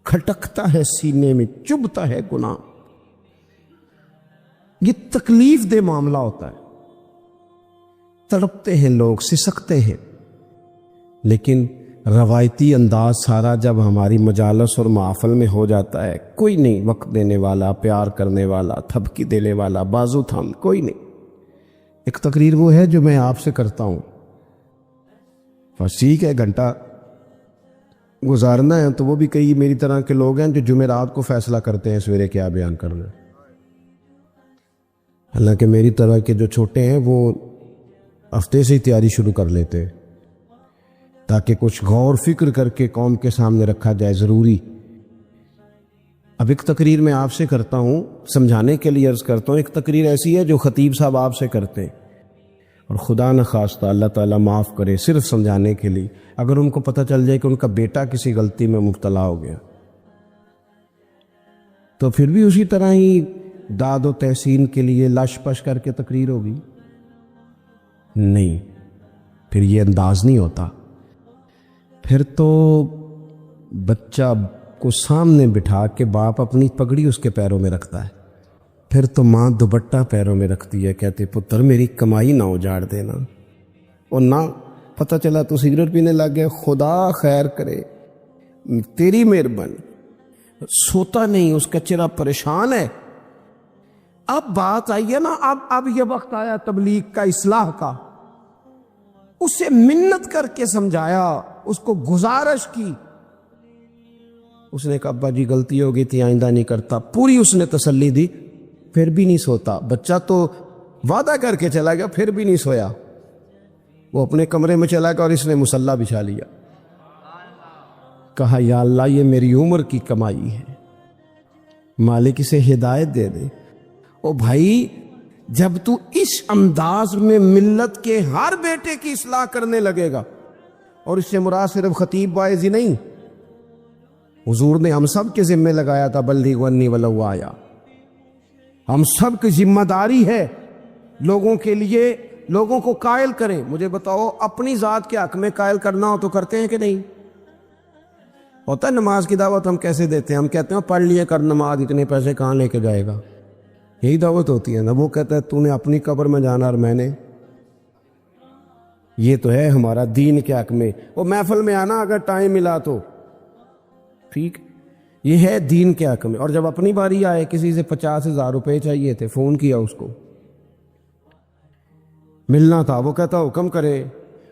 کھٹکتا ہے سینے میں, چبھتا ہے گناہ. یہ تکلیف دہ معاملہ ہوتا ہے. تڑپتے ہیں لوگ, سسکتے ہیں. لیکن روایتی انداز سارا جب ہماری مجالس اور محافل میں ہو جاتا ہے, کوئی نہیں وقت دینے والا, پیار کرنے والا, تھپکی دینے والا, بازو تھام, کوئی نہیں. ایک تقریر وہ ہے جو میں آپ سے کرتا ہوں, بس ٹھیک ہے گھنٹہ گزارنا ہے, تو وہ بھی کئی میری طرح کے لوگ ہیں جو جمعرات کو فیصلہ کرتے ہیں سویرے کیا بیان کرنا. حالانکہ میری طرح کے جو چھوٹے ہیں وہ ہفتے سے ہی تیاری شروع کر لیتے ہیں تاکہ کچھ غور فکر کر کے قوم کے سامنے رکھا جائے. ضروری. اب ایک تقریر میں آپ سے کرتا ہوں, سمجھانے کے لیے عرض کرتا ہوں. ایک تقریر ایسی ہے جو خطیب صاحب آپ سے کرتے ہیں, اور خدا نخواستہ اللہ تعالیٰ معاف کرے, صرف سمجھانے کے لیے. اگر ان کو پتہ چل جائے کہ ان کا بیٹا کسی غلطی میں مبتلا ہو گیا تو پھر بھی اسی طرح ہی داد و تحسین کے لیے لش پش کر کے تقریر ہوگی؟ نہیں, پھر یہ انداز نہیں ہوتا. پھر تو بچہ کو سامنے بٹھا کے باپ اپنی پگڑی اس کے پیروں میں رکھتا ہے, پھر تو ماں دوپٹہ پیروں میں رکھتی ہے, کہتے پتر میری کمائی نہ اجاڑ دینا, اور نہ پتہ چلا تو سگریٹ پینے لگ گیا, خدا خیر کرے, تیری مہربانی. سوتا نہیں, اس کا چہرہ پریشان ہے. اب بات آئی ہے اب یہ وقت آیا تبلیغ کا, اصلاح کا. اسے منت کر کے سمجھایا, اس کو گزارش کی. اس نے کہا ابا جی غلطی ہو گئی تھی, آئندہ نہیں کرتا. پوری اس نے تسلی دی, پھر بھی نہیں سوتا. بچہ تو وعدہ کر کے چلا گیا, پھر بھی نہیں سویا. وہ اپنے کمرے میں چلا گیا اور اس نے مصلی بچھا لیا. کہا یا اللہ یہ میری عمر کی کمائی ہے, مالک اسے ہدایت دے دے. او بھائی, جب تو اس انداز میں ملت کے ہر بیٹے کی اصلاح کرنے لگے گا, اور اس سے مراد صرف خطیب واعظ ہی نہیں, حضور نے ہم سب کے ذمہ لگایا تھا بلغوا عنی ولو آیا. ہم سب کی ذمہ داری ہے لوگوں کے لیے, لوگوں کو قائل کریں. مجھے بتاؤ, اپنی ذات کے حق میں قائل کرنا ہو تو کرتے ہیں کہ نہیں؟ ہوتا ہے نماز کی دعوت ہم کیسے دیتے ہیں؟ ہم کہتے ہیں پڑھ لیے کر نماز, اتنے پیسے کہاں لے کے جائے گا, یہی دعوت ہوتی ہے نا. وہ کہتا ہے تو نے اپنی قبر میں جانا اور میں نے. یہ تو ہے ہمارا دین کے حق میں. وہ محفل میں آنا اگر ٹائم ملا تو ٹھیک, یہ ہے دین کے حق میں. اور جب اپنی باری آئے کسی سے 50,000 روپے چاہیے تھے, فون کیا اس کو, ملنا تھا, وہ کہتا حکم کرے,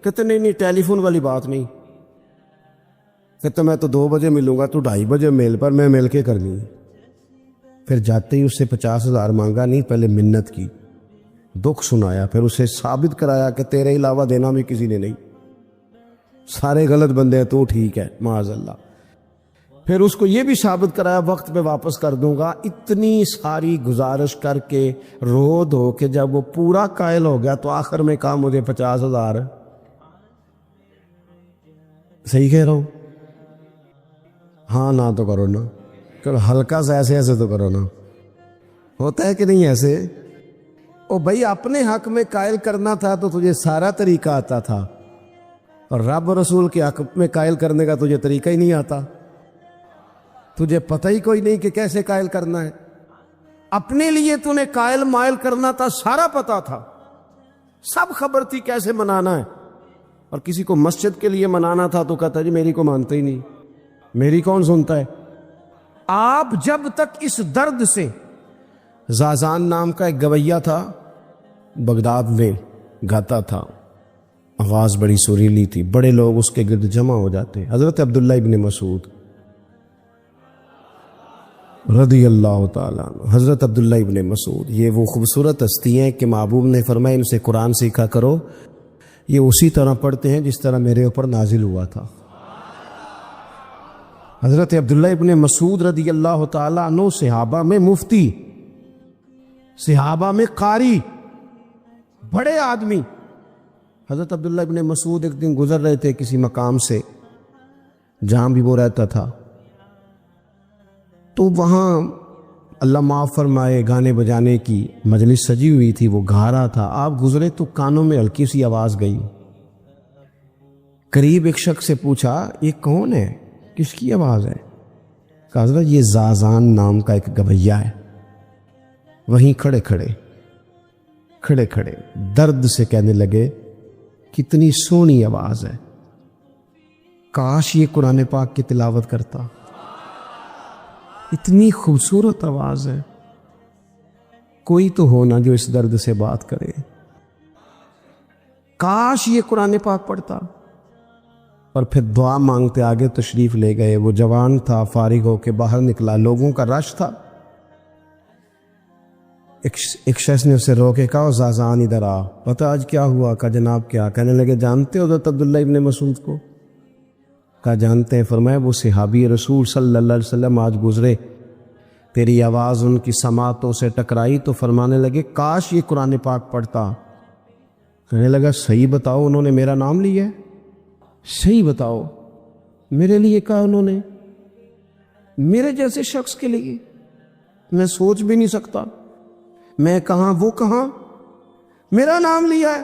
کہتے نہیں ٹیلی فون والی بات نہیں, کہتے میں تو 2 بجے ملوں گا, تو 2:30 بجے میل پر, میں مل کے کرنی ہے. پھر جاتے ہی اس سے 50,000 مانگا نہیں, پہلے منت کی, دکھ سنایا, پھر اسے ثابت کرایا کہ تیرے علاوہ دینا بھی کسی نے نہیں, سارے غلط بندے ہیں, تو ٹھیک ہے معاذ اللہ. پھر اس کو یہ بھی ثابت کرایا وقت پہ واپس کر دوں گا. اتنی ساری گزارش کر کے رو دھو کے جب وہ پورا قائل ہو گیا تو آخر میں کہا مجھے 50,000. صحیح کہہ رہا ہوں؟ ہاں نہ تو کرو نا, چلو ہلکا سا ایسے تو کرو نا. ہوتا ہے کہ نہیں ایسے؟ او بھائی اپنے حق میں قائل کرنا تھا تو تجھے سارا طریقہ آتا تھا, اور رب رسول کے حق میں قائل کرنے کا تجھے طریقہ ہی نہیں آتا. تجھے پتہ ہی کوئی نہیں کہ کیسے قائل کرنا ہے. اپنے لیے تو نے قائل مائل کرنا تھا, سارا پتا تھا, سب خبر تھی کیسے منانا ہے. اور کسی کو مسجد کے لیے منانا تھا تو کہتا جی میری کو مانتا ہی نہیں, میری کون سنتا ہے. آپ جب تک اس درد سے, زازان نام کا ایک گویہ تھا بغداد میں, گاتا تھا, آواز بڑی سریلی تھی, بڑے لوگ اس کے گرد جمع ہو جاتے. حضرت عبداللہ ابن مسعود رضی اللہ تعالیٰ عنہ, حضرت عبداللہ ابن مسعود, یہ وہ خوبصورت ہستی ہیں کہ محبوب نے فرمایا ان سے قرآن سیکھا کرو, یہ اسی طرح پڑھتے ہیں جس طرح میرے اوپر نازل ہوا تھا. حضرت عبداللہ ابن مسعود رضی اللہ تعالیٰ عنہ صحابہ میں مفتی, صحابہ میں قاری, بڑے آدمی. حضرت عبداللہ ابن مسعود ایک دن گزر رہے تھے کسی مقام سے جہاں بھی وہ رہتا تھا, تو وہاں اللہ معاف فرمائے گانے بجانے کی مجلس سجی ہوئی تھی, وہ گا رہا تھا. آپ گزرے تو کانوں میں ہلکی سی آواز گئی. قریب ایک شخص سے پوچھا یہ کون ہے, کس کی آواز ہے؟ کہا حضرت یہ زازان نام کا ایک گویہ ہے. وہیں کھڑے کھڑے درد سے کہنے لگے کتنی سونی آواز ہے, کاش یہ قرآن پاک کی تلاوت کرتا, اتنی خوبصورت آواز ہے. کوئی تو ہو نا جو اس درد سے بات کرے, کاش یہ قرآن پاک پڑھتا. اور پھر دعا مانگتے آگے تشریف لے گئے. وہ جوان تھا, فارغ ہو کے باہر نکلا, لوگوں کا رش تھا. ایک شخص نے اسے رو کے کہا زازان ادھر آ, پتہ آج کیا ہوا؟ کہا جناب کیا؟ کہنے لگے جانتے ہو حضرت عبداللہ ابن مسعود کو؟ کہا جانتے ہیں. فرمایا وہ صحابی رسول صلی اللہ علیہ وسلم آج گزرے, تیری آواز ان کی سماعتوں سے ٹکرائی تو فرمانے لگے کاش یہ قرآن پاک پڑھتا. کہنے لگا صحیح بتاؤ انہوں نے میرا نام لیا ہے؟ صحیح بتاؤ میرے لیے کہا انہوں نے؟ میرے جیسے شخص کے لیے میں سوچ بھی نہیں سکتا. میں کہاں وہ کہاں, میرا نام لیا ہے.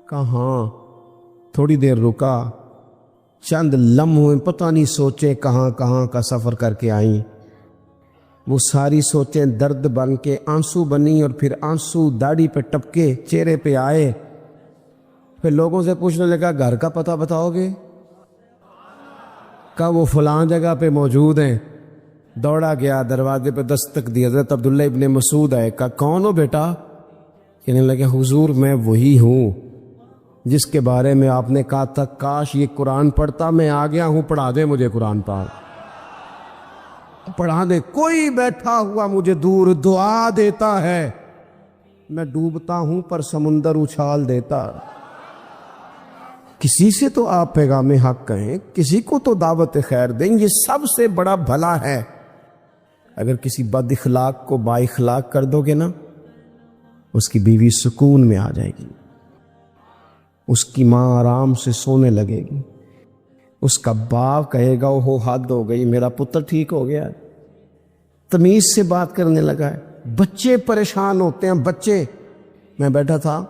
کہاں. تھوڑی دیر رکا, چند لمحوں پتہ نہیں سوچے کہاں کا سفر کر کے آئیں. وہ ساری سوچیں درد بن کے آنسو بنی, اور پھر آنسو داڑھی پہ ٹپکے چہرے پہ آئے. پھر لوگوں سے پوچھنے لگا گھر کا پتہ بتاؤ گے؟ کہا وہ فلاں جگہ پہ موجود ہیں. دوڑا گیا, دروازے پہ دستک دی, حضرت عبداللہ ابن مسعود آئے. کہا کون ہو بیٹا؟ کہنے لگے حضور میں وہی ہوں جس کے بارے میں آپ نے کہا تھا کاش یہ قرآن پڑھتا. میں آ گیا ہوں, پڑھا دے مجھے قرآن پاک, پڑھا دے. کوئی بیٹھا ہوا مجھے دور دعا دیتا ہے, میں ڈوبتا ہوں پر سمندر اچھال دیتا. کسی سے تو آپ پیغام حق کہیں, کسی کو تو دعوت خیر دیں, یہ سب سے بڑا بھلا ہے. اگر کسی بد اخلاق کو با اخلاق کر دو گے نا, اس کی بیوی سکون میں آ جائے گی, اس کی ماں آرام سے سونے لگے گی, اس کا باپ کہے گا وہ حد ہو گئی, میرا پتر ٹھیک ہو گیا, تمیز سے بات کرنے لگا ہے. بچے پریشان ہوتے ہیں, بچے. میں بیٹھا تھا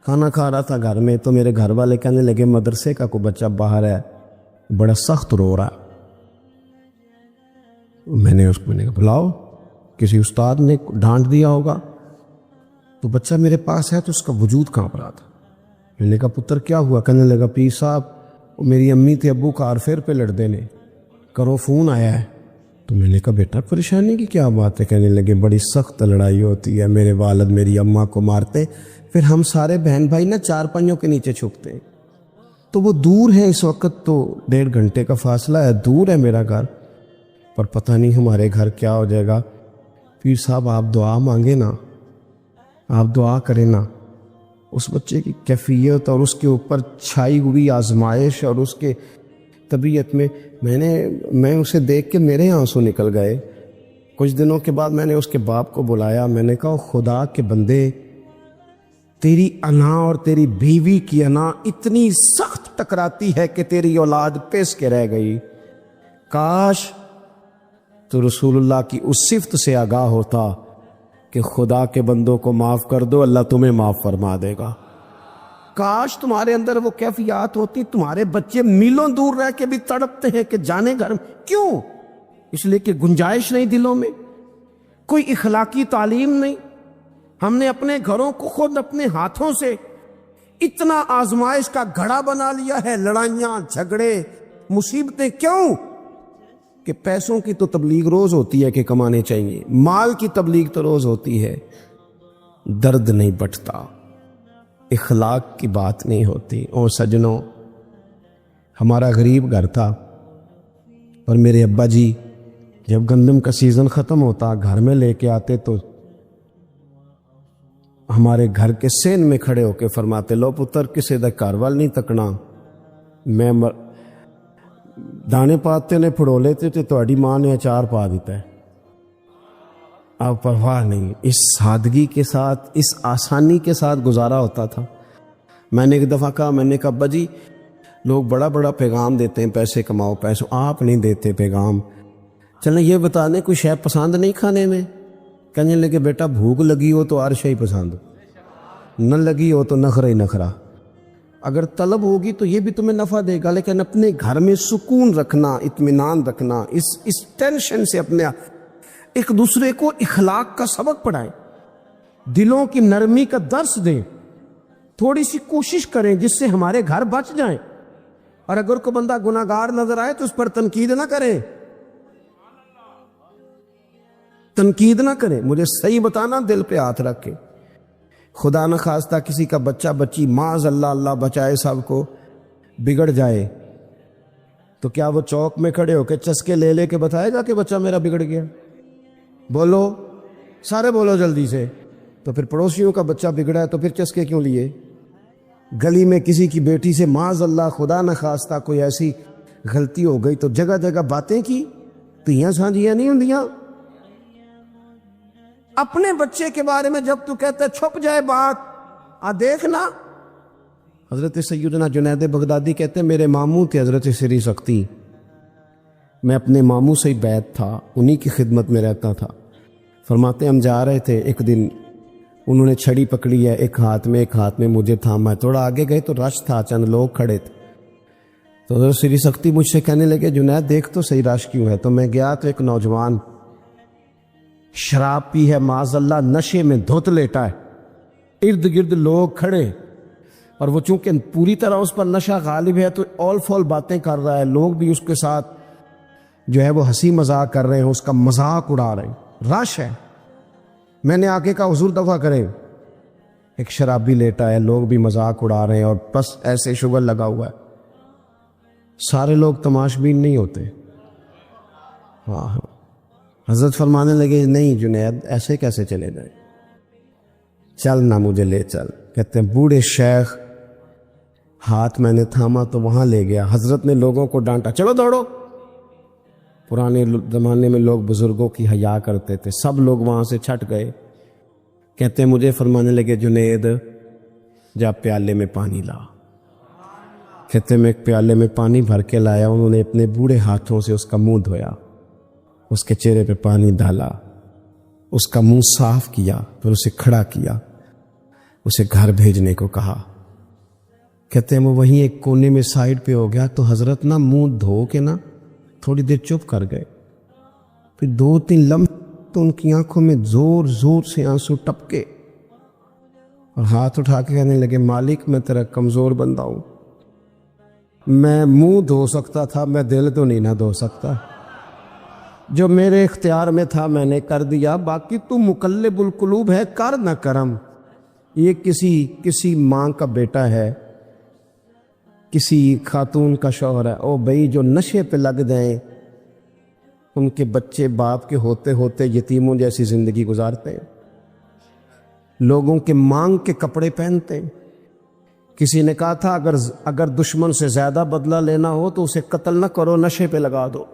کھانا کھا رہا تھا گھر میں, تو میرے گھر والے کہنے لگے مدرسے کا کوئی بچہ باہر ہے, بڑا سخت رو رہا. میں نے اس کو کہا بلاؤ, کسی استاد نے ڈانٹ دیا ہوگا. تو بچہ میرے پاس ہے تو اس کا وجود کانپ رہا تھا. میں نے کہا پتر کیا ہوا؟ کہنے لگا پیر صاحب میری امی تھے ابو کار پھر پہ لڑ دینے. کرو فون آیا ہے. تو میں نے کہا بیٹا پریشانی کی کیا بات ہے؟ کہنے لگے بڑی سخت لڑائی ہوتی ہے، میرے والد میری اماں کو مارتے، پھر ہم سارے بہن بھائی نا چارپائیوں کے نیچے چھپتے ہیں. تو وہ دور ہے، اس وقت تو 1.5 گھنٹے کا فاصلہ ہے، دور ہے میرا گھر، پر پتہ نہیں ہمارے گھر کیا ہو جائے گا. پیر صاحب آپ دعا مانگے نا، آپ دعا کریں نا. اس بچے کی کیفیت اور اس کے اوپر چھائی ہوئی آزمائش اور اس کے طبیعت میں اسے دیکھ کے میرے آنسو نکل گئے. کچھ دنوں کے بعد میں نے اس کے باپ کو بلایا، میں نے کہا خدا کے بندے، تیری انا اور تیری بیوی کی انا اتنی سخت ٹکراتی ہے کہ تیری اولاد پیس کے رہ گئی. کاش تو رسول اللہ کی اس صفت سے آگاہ ہوتا کہ خدا کے بندوں کو معاف کر دو، اللہ تمہیں معاف فرما دے گا. کاش تمہارے اندر وہ کیفیات ہوتی. تمہارے بچے میلوں دور رہ کے بھی تڑپتے ہیں کہ جانے گھر. کیوں؟ اس لیے کہ گنجائش نہیں دلوں میں، کوئی اخلاقی تعلیم نہیں. ہم نے اپنے گھروں کو خود اپنے ہاتھوں سے اتنا آزمائش کا گھڑا بنا لیا ہے. لڑائیاں، جھگڑے، مصیبتیں. کیوں؟ کہ پیسوں کی تو تبلیغ روز ہوتی ہے کہ کمانے چاہیے، مال کی تبلیغ تو روز ہوتی ہے، درد نہیں بٹتا، اخلاق کی بات نہیں ہوتی. اور سجنوں، ہمارا غریب گھر تھا، اور میرے ابا جی جب گندم کا سیزن ختم ہوتا گھر میں لے کے آتے تو ہمارے گھر کے سین میں کھڑے ہو کے فرماتے، لو پتر کسے دا گھر وال نہیں تکنا، میں دانے پاتے نے پھڑو لیتے تھے، تہاڈی ماں نے اچار پا دیتا ہے. آپ پرواہ نہیں. اس سادگی کے ساتھ، اس آسانی کے ساتھ گزارا ہوتا تھا. میں نے ایک دفعہ کہا، میں نے کہا ابا جی لوگ بڑا بڑا پیغام دیتے ہیں، پیسے کماؤ پیسوں، آپ نہیں دیتے پیغام. چلیں یہ بتا دیں کوئی شے پسند نہیں کھانے میں؟ کہنے لگے بیٹا بھوک لگی ہو تو ہر شے پسند، نہ لگی ہو تو نخرہ ہی نخرہ. اگر طلب ہوگی تو یہ بھی تمہیں نفع دے گا، لیکن اپنے گھر میں سکون رکھنا، اطمینان رکھنا، اس ٹینشن سے اپنے ایک دوسرے کو اخلاق کا سبق پڑھائیں، دلوں کی نرمی کا درس دیں، تھوڑی سی کوشش کریں جس سے ہمارے گھر بچ جائیں. اور اگر کوئی بندہ گناہگار نظر آئے تو اس پر تنقید نہ کریں، تنقید نہ کریں. مجھے صحیح بتانا دل پہ ہاتھ رکھ کے. خدا نہ خواستہ کسی کا بچہ بچی معاذ اللہ، اللہ بچائے سب کو، بگڑ جائے تو کیا وہ چوک میں کھڑے ہو کے چسکے لے لے کے بتائے گا کہ بچہ میرا بگڑ گیا؟ بولو سارے، بولو جلدی سے. تو پھر پڑوسیوں کا بچہ بگڑا ہے تو پھر چسکے کیوں لیے؟ گلی میں کسی کی بیٹی سے معاذ اللہ خدا نہ خواستہ کوئی ایسی غلطی ہو گئی تو جگہ جگہ باتیں کی، تیاں سانجیاں نہیں ہوندیاں. اپنے بچے کے بارے میں جب تو کہتا ہے چھپ جائے بات، دیکھنا. حضرت سیدنا جنید بغدادی کہتے ہیں میرے ماموں تھے حضرت سری سختی، میں اپنے ماموں سے ہی بیعت تھا، انہی کی خدمت میں رہتا تھا. فرماتے ہم جا رہے تھے، ایک دن انہوں نے چھڑی پکڑی ہے، ایک ہاتھ میں مجھے تھاما. تھوڑا آگے گئے تو رش تھا، چند لوگ کھڑے تھے. تو حضرت سری سختی مجھ سے کہنے لگے جنید دیکھ تو صحیح رش کیوں ہے. تو میں گیا تو ایک نوجوان شراب پی ہے، معاذ اللہ نشے میں دھت لیٹا ہے، ارد گرد لوگ کھڑے، اور وہ چونکہ پوری طرح اس پر نشہ غالب ہے تو اول فول باتیں کر رہا ہے، لوگ بھی اس کے ساتھ جو ہے وہ ہنسی مذاق کر رہے ہیں، اس کا مذاق اڑا رہے ہیں، رش ہے. میں نے آگے کہا حضور دفع کریں، ایک شرابی لیٹا ہے، لوگ بھی مذاق اڑا رہے ہیں اور بس ایسے شغل لگا ہوا ہے. سارے لوگ تماشبین نہیں ہوتے. ہاں حضرت فرمانے لگے نہیں جنید ایسے کیسے چلے جائیں، چل نہ مجھے لے چل. کہتے ہیں بوڑھے شیخ، ہاتھ میں نے تھاما تو وہاں لے گیا. حضرت نے لوگوں کو ڈانٹا، چلو دوڑو. پرانے زمانے میں لوگ بزرگوں کی حیا کرتے تھے، سب لوگ وہاں سے چھٹ گئے. کہتے ہیں مجھے فرمانے لگے جنید جا پیالے میں پانی لا. کہتے میں ایک پیالے میں پانی بھر کے لایا. انہوں نے اپنے بوڑھے ہاتھوں سے اس کا منہ دھویا، اس کے چہرے پہ پانی ڈالا، اس کا منہ صاف کیا، پھر اسے کھڑا کیا، اسے گھر بھیجنے کو کہا. کہتے ہیں وہ وہیں ایک کونے میں سائیڈ پہ ہو گیا تو حضرت نا منہ دھو کے نا تھوڑی دیر چپ کر گئے. پھر 2-3 لمحے تو ان کی آنکھوں میں زور زور سے آنسو ٹپکے اور ہاتھ اٹھا کے کہنے لگے مالک میں تیرا کمزور بندہ ہوں، میں منہ دھو سکتا تھا، میں دل تو نہیں نہ دھو سکتا۔ جو میرے اختیار میں تھا میں نے کر دیا، باقی تو مقلب القلوب ہے، کر نہ کرم۔ یہ کسی ماں کا بیٹا ہے، کسی خاتون کا شوہر ہے، او بھائی جو نشے پہ لگ جائیں ان کے بچے باپ کے ہوتے ہوتے یتیموں جیسی زندگی گزارتے ہیں، لوگوں کے مانگ کے کپڑے پہنتے ہیں۔ کسی نے کہا تھا اگر دشمن سے زیادہ بدلہ لینا ہو تو اسے قتل نہ کرو، نشے پہ لگا دو۔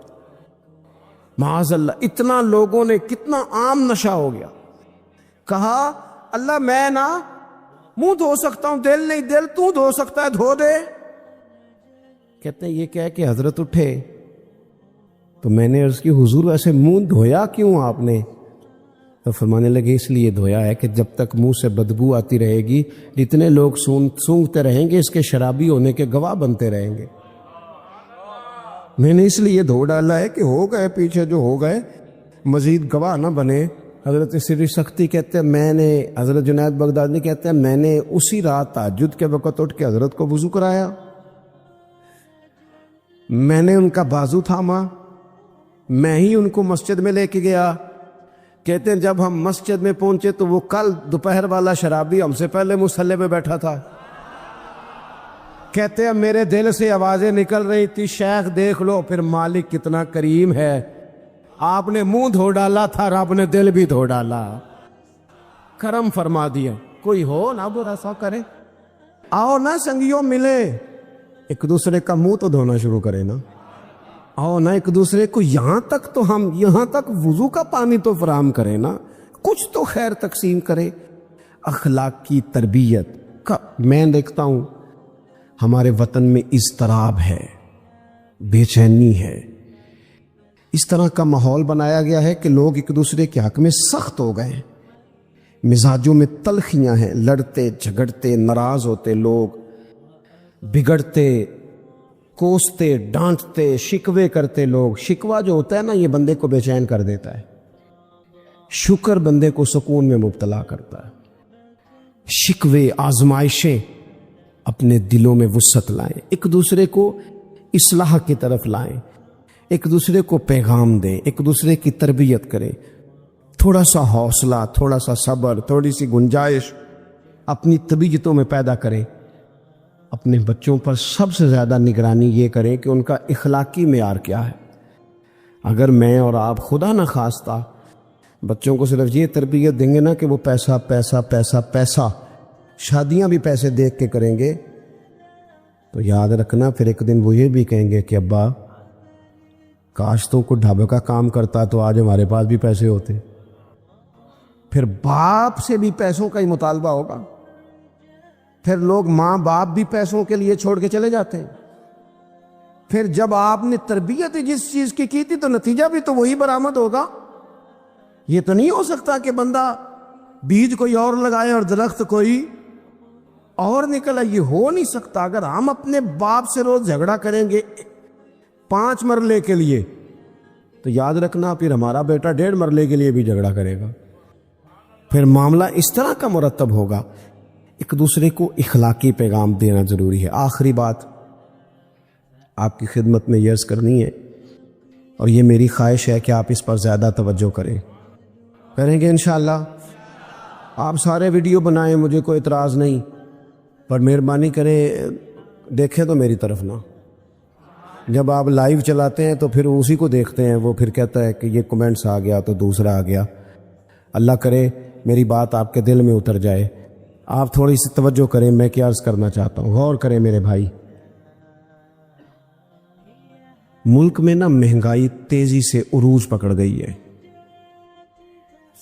معاذ اللہ، اتنا لوگوں نے، کتنا عام نشہ ہو گیا۔ کہا اللہ میں نا منہ دھو سکتا ہوں، دل نہیں، دل تو دھو سکتا ہے، دھو دے۔ کہتے ہیں یہ کہہ کہ حضرت اٹھے تو میں نے عرض کی حضور ایسے منہ دھویا کیوں آپ نے؟ تو فرمانے لگے اس لیے دھویا ہے کہ جب تک منہ سے بدبو آتی رہے گی جتنے لوگ سونگتے رہیں گے اس کے شرابی ہونے کے گواہ بنتے رہیں گے۔ میں نے اس لیے دھو ڈالا ہے کہ ہو گئے پیچھے جو ہو گئے، مزید گواہ نہ بنے۔ حضرت سری سختی کہتے ہیں حضرت جنید بغدادی کہتے ہیں میں نے اسی رات تہجد کے وقت اٹھ کے حضرت کو وضو کرایا، میں نے ان کا بازو تھاما، میں ہی ان کو مسجد میں لے کے گیا۔ کہتے ہیں جب ہم مسجد میں پہنچے تو وہ کل دوپہر والا شرابی ہم سے پہلے مصلی پہ بیٹھا تھا۔ کہتے ہیں میرے دل سے آوازیں نکل رہی تھی شیخ دیکھ لو پھر مالک کتنا کریم ہے، آپ نے منہ دھو ڈالا تھا، رب نے دل بھی دھو ڈالا، کرم فرما دیا۔ کوئی ہو نہ برا سا کرے، آؤ نہ سنگیوں ملے، ایک دوسرے کا منہ تو دھونا شروع کرے نا، آؤ نہ ایک دوسرے کو یہاں تک وضو کا پانی تو فراہم کرے نا، کچھ تو خیر تقسیم کرے۔ اخلاق کی تربیت کا میں دیکھتا ہوں ہمارے وطن میں اضطراب ہے، بے چینی ہے، اس طرح کا ماحول بنایا گیا ہے کہ لوگ ایک دوسرے کے حق میں سخت ہو گئے ہیں، مزاجوں میں تلخیاں ہیں، لڑتے جھگڑتے ناراض ہوتے لوگ، بگڑتے کوستے ڈانٹتے شکوے کرتے لوگ۔ شکوہ جو ہوتا ہے نا یہ بندے کو بے چین کر دیتا ہے، شکر بندے کو سکون میں مبتلا کرتا ہے۔ شکوے آزمائشیں اپنے دلوں میں وسعت لائیں، ایک دوسرے کو اصلاح کی طرف لائیں، ایک دوسرے کو پیغام دیں، ایک دوسرے کی تربیت کریں، تھوڑا سا حوصلہ، تھوڑا سا صبر، تھوڑی سی گنجائش اپنی طبیعتوں میں پیدا کریں۔ اپنے بچوں پر سب سے زیادہ نگرانی یہ کریں کہ ان کا اخلاقی معیار کیا ہے۔ اگر میں اور آپ خدا نہ خواستہ بچوں کو صرف یہ تربیت دیں گے نا کہ وہ پیسہ پیسہ پیسہ پیسہ، شادیاں بھی پیسے دیکھ کے کریں گے، تو یاد رکھنا پھر ایک دن وہ یہ بھی کہیں گے کہ ابا کاش تو کوئی ڈھابے کا کام کرتا تو آج ہمارے پاس بھی پیسے ہوتے۔ پھر باپ سے بھی پیسوں کا ہی مطالبہ ہوگا، پھر لوگ ماں باپ بھی پیسوں کے لیے چھوڑ کے چلے جاتے ہیں۔ پھر جب آپ نے تربیت جس چیز کی تھی تو نتیجہ بھی تو وہی برآمد ہوگا۔ یہ تو نہیں ہو سکتا کہ بندہ بیج کوئی اور لگائے اور درخت کوئی اور نکلا، یہ ہو نہیں سکتا۔ اگر ہم اپنے باپ سے روز جھگڑا کریں گے 5 مرلے کے لیے تو یاد رکھنا پھر ہمارا بیٹا 1.5 مرلے کے لیے بھی جھگڑا کرے گا، پھر معاملہ اس طرح کا مرتب ہوگا۔ ایک دوسرے کو اخلاقی پیغام دینا ضروری ہے۔ آخری بات آپ کی خدمت میں یہ عرض کرنی ہے، اور یہ میری خواہش ہے کہ آپ اس پر زیادہ توجہ کریں گے انشاءاللہ۔ آپ سارے ویڈیو بنائیں، مجھے کوئی اعتراض نہیں، پر مہربانی کریں دیکھیں تو میری طرف نہ۔ جب آپ لائیو چلاتے ہیں تو پھر اسی کو دیکھتے ہیں، وہ پھر کہتا ہے کہ یہ کمنٹس آ گیا تو دوسرا آ گیا۔ اللہ کرے میری بات آپ کے دل میں اتر جائے، آپ تھوڑی سی توجہ کریں، میں کیا عرض کرنا چاہتا ہوں، غور کریں میرے بھائی۔ ملک میں نا مہنگائی تیزی سے عروج پکڑ گئی ہے،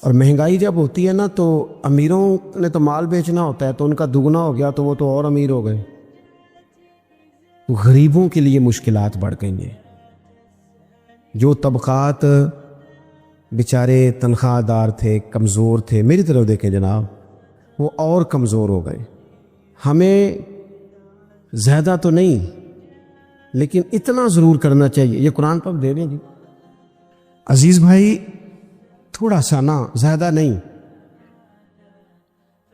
اور مہنگائی جب ہوتی ہے نا تو امیروں نے تو مال بیچنا ہوتا ہے تو ان کا دگنا ہو گیا تو وہ تو اور امیر ہو گئے، غریبوں کے لیے مشکلات بڑھ گئی ہیں۔ جو طبقات بیچارے تنخواہ دار تھے، کمزور تھے، میری طرف دیکھیں جناب، وہ اور کمزور ہو گئے۔ ہمیں زیادہ تو نہیں لیکن اتنا ضرور کرنا چاہیے، یہ قرآن پاک دے دیں جی عزیز بھائی، تھوڑا سا نا، زیادہ نہیں۔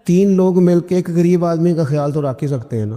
3 لوگ مل کے ایک غریب آدمی کا خیال تو رکھ ہی سکتے ہیں نا۔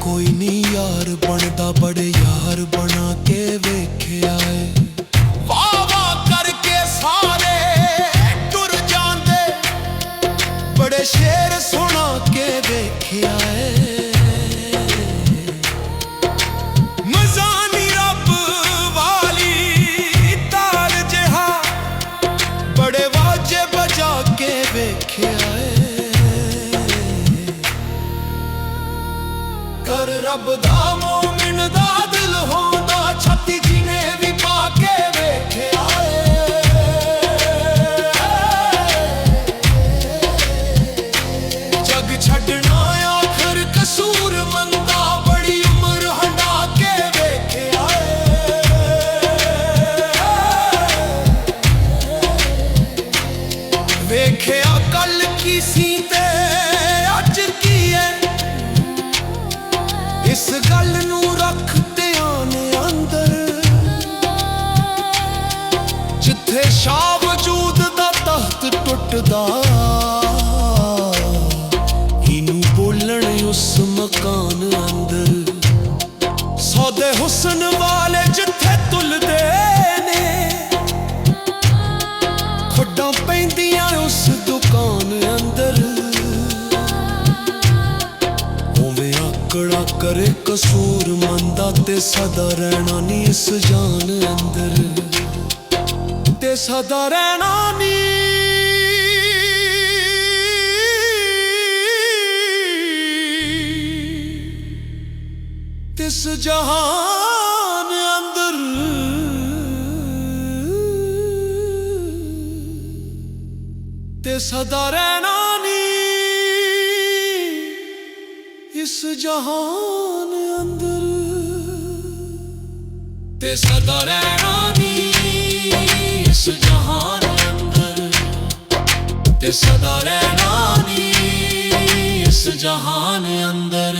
ਕੋਈ ਨਹੀਂ ਯਾਰ ਬਣਦਾ, ਬੜੇ ਯਾਰ ਬਣਾ ਕੇ ਵੇਖਿਆ ਏ। ਵਾਹ ਵਾਹ ਕਰਕੇ ਸਾਰੇ ਟੁਰ ਜਾਂਦੇ, ਬੜੇ ਸ਼ੇਰ ਸੁਣਾ ਕੇ ਵੇਖਿਆ ਏ। ਮਜ਼ਾ ਨੀ ਰੱਬ ਵਾਲੀ ਤਾਲ ਜਿਹਾ, ਬੜੇ ਵਾਜੇ ਬਜਾ ਕੇ ਵੇਖਿਆ ਏ। ਕਰ ਰੱਬ ਦਾ ਮੋਮਿਨ ਦਾ ਦਿਲ ਹੁੰਦਾ, ਛਾਤੀ ਜਿਹਨੇ ਵੀ ਪਾ ਕੇ ਵੇਖਿਆ ਏ। ਜਗ ਛੱਡਣਾ ਆਖਰ ਕਸੂਰ ਮੰਦਾ, ਬੜੀ ਉਮਰ ਹੰਡਾ ਕੇ ਵੇਖਿਆ ਏ। ਵੇਖਿਆ ਕੱਲ ਕੀ ਸੀ ਤੇ ਅੱਜ ਕੀ ਏ, ਇਸ ਗੱਲ ਨੂੰ ਰੱਖ ਧਿਆਨ ਅੰਦਰ। ਜਿੱਥੇ ਸ਼ਾਹ ਵਜੂਦ ਦਾ ਤਖਤ ਟੁੱਟਦਾ, ਇਹਨੂੰ ਬੋਲਣ ਉਸ ਮਕਾਨ ਅੰਦਰ। ਸੌਦੇ ਹੁਸਨ ਵਾਲੇ ਜਿੱਥੇ ਤੁਲਦੇ ਨੇ, ਖੁੱਡਾਂ ਪੈਂਦੀਆਂ ਉਸ ਦੁਕਾਨ ਅੰਦਰ। ਉਵੇਂ ਆਕੜਾ ਕਰੇ ਕਸੂਰ ਮੰਦਾ, ਤੇ ਸਦਾ ਰਹਿਣਾ ਨੀ ਇਸ ਜਾਨ ਅੰਦਰ, ਤੇ ਸਦਾ ਰਹਿਣਾ ਨੀ ਇਸ ਜਹਾਨ ਅੰਦਰ, ਤੇ ਸਦਾ ਰਹਿਣਾ ਨੀ ਇਸ ਜਹਾਨ ਅੰਦਰ, ਤੇ ਸਦਾ ਰਹਿਣਾ ਨੀ ਇਸ ਜਹਾਨ ਅੰਦਰ, ਤੇ ਸਦਾ ਰਹਿਣਾ ਨੀ ਇਸ ਜਹਾਨ ਅੰਦਰ।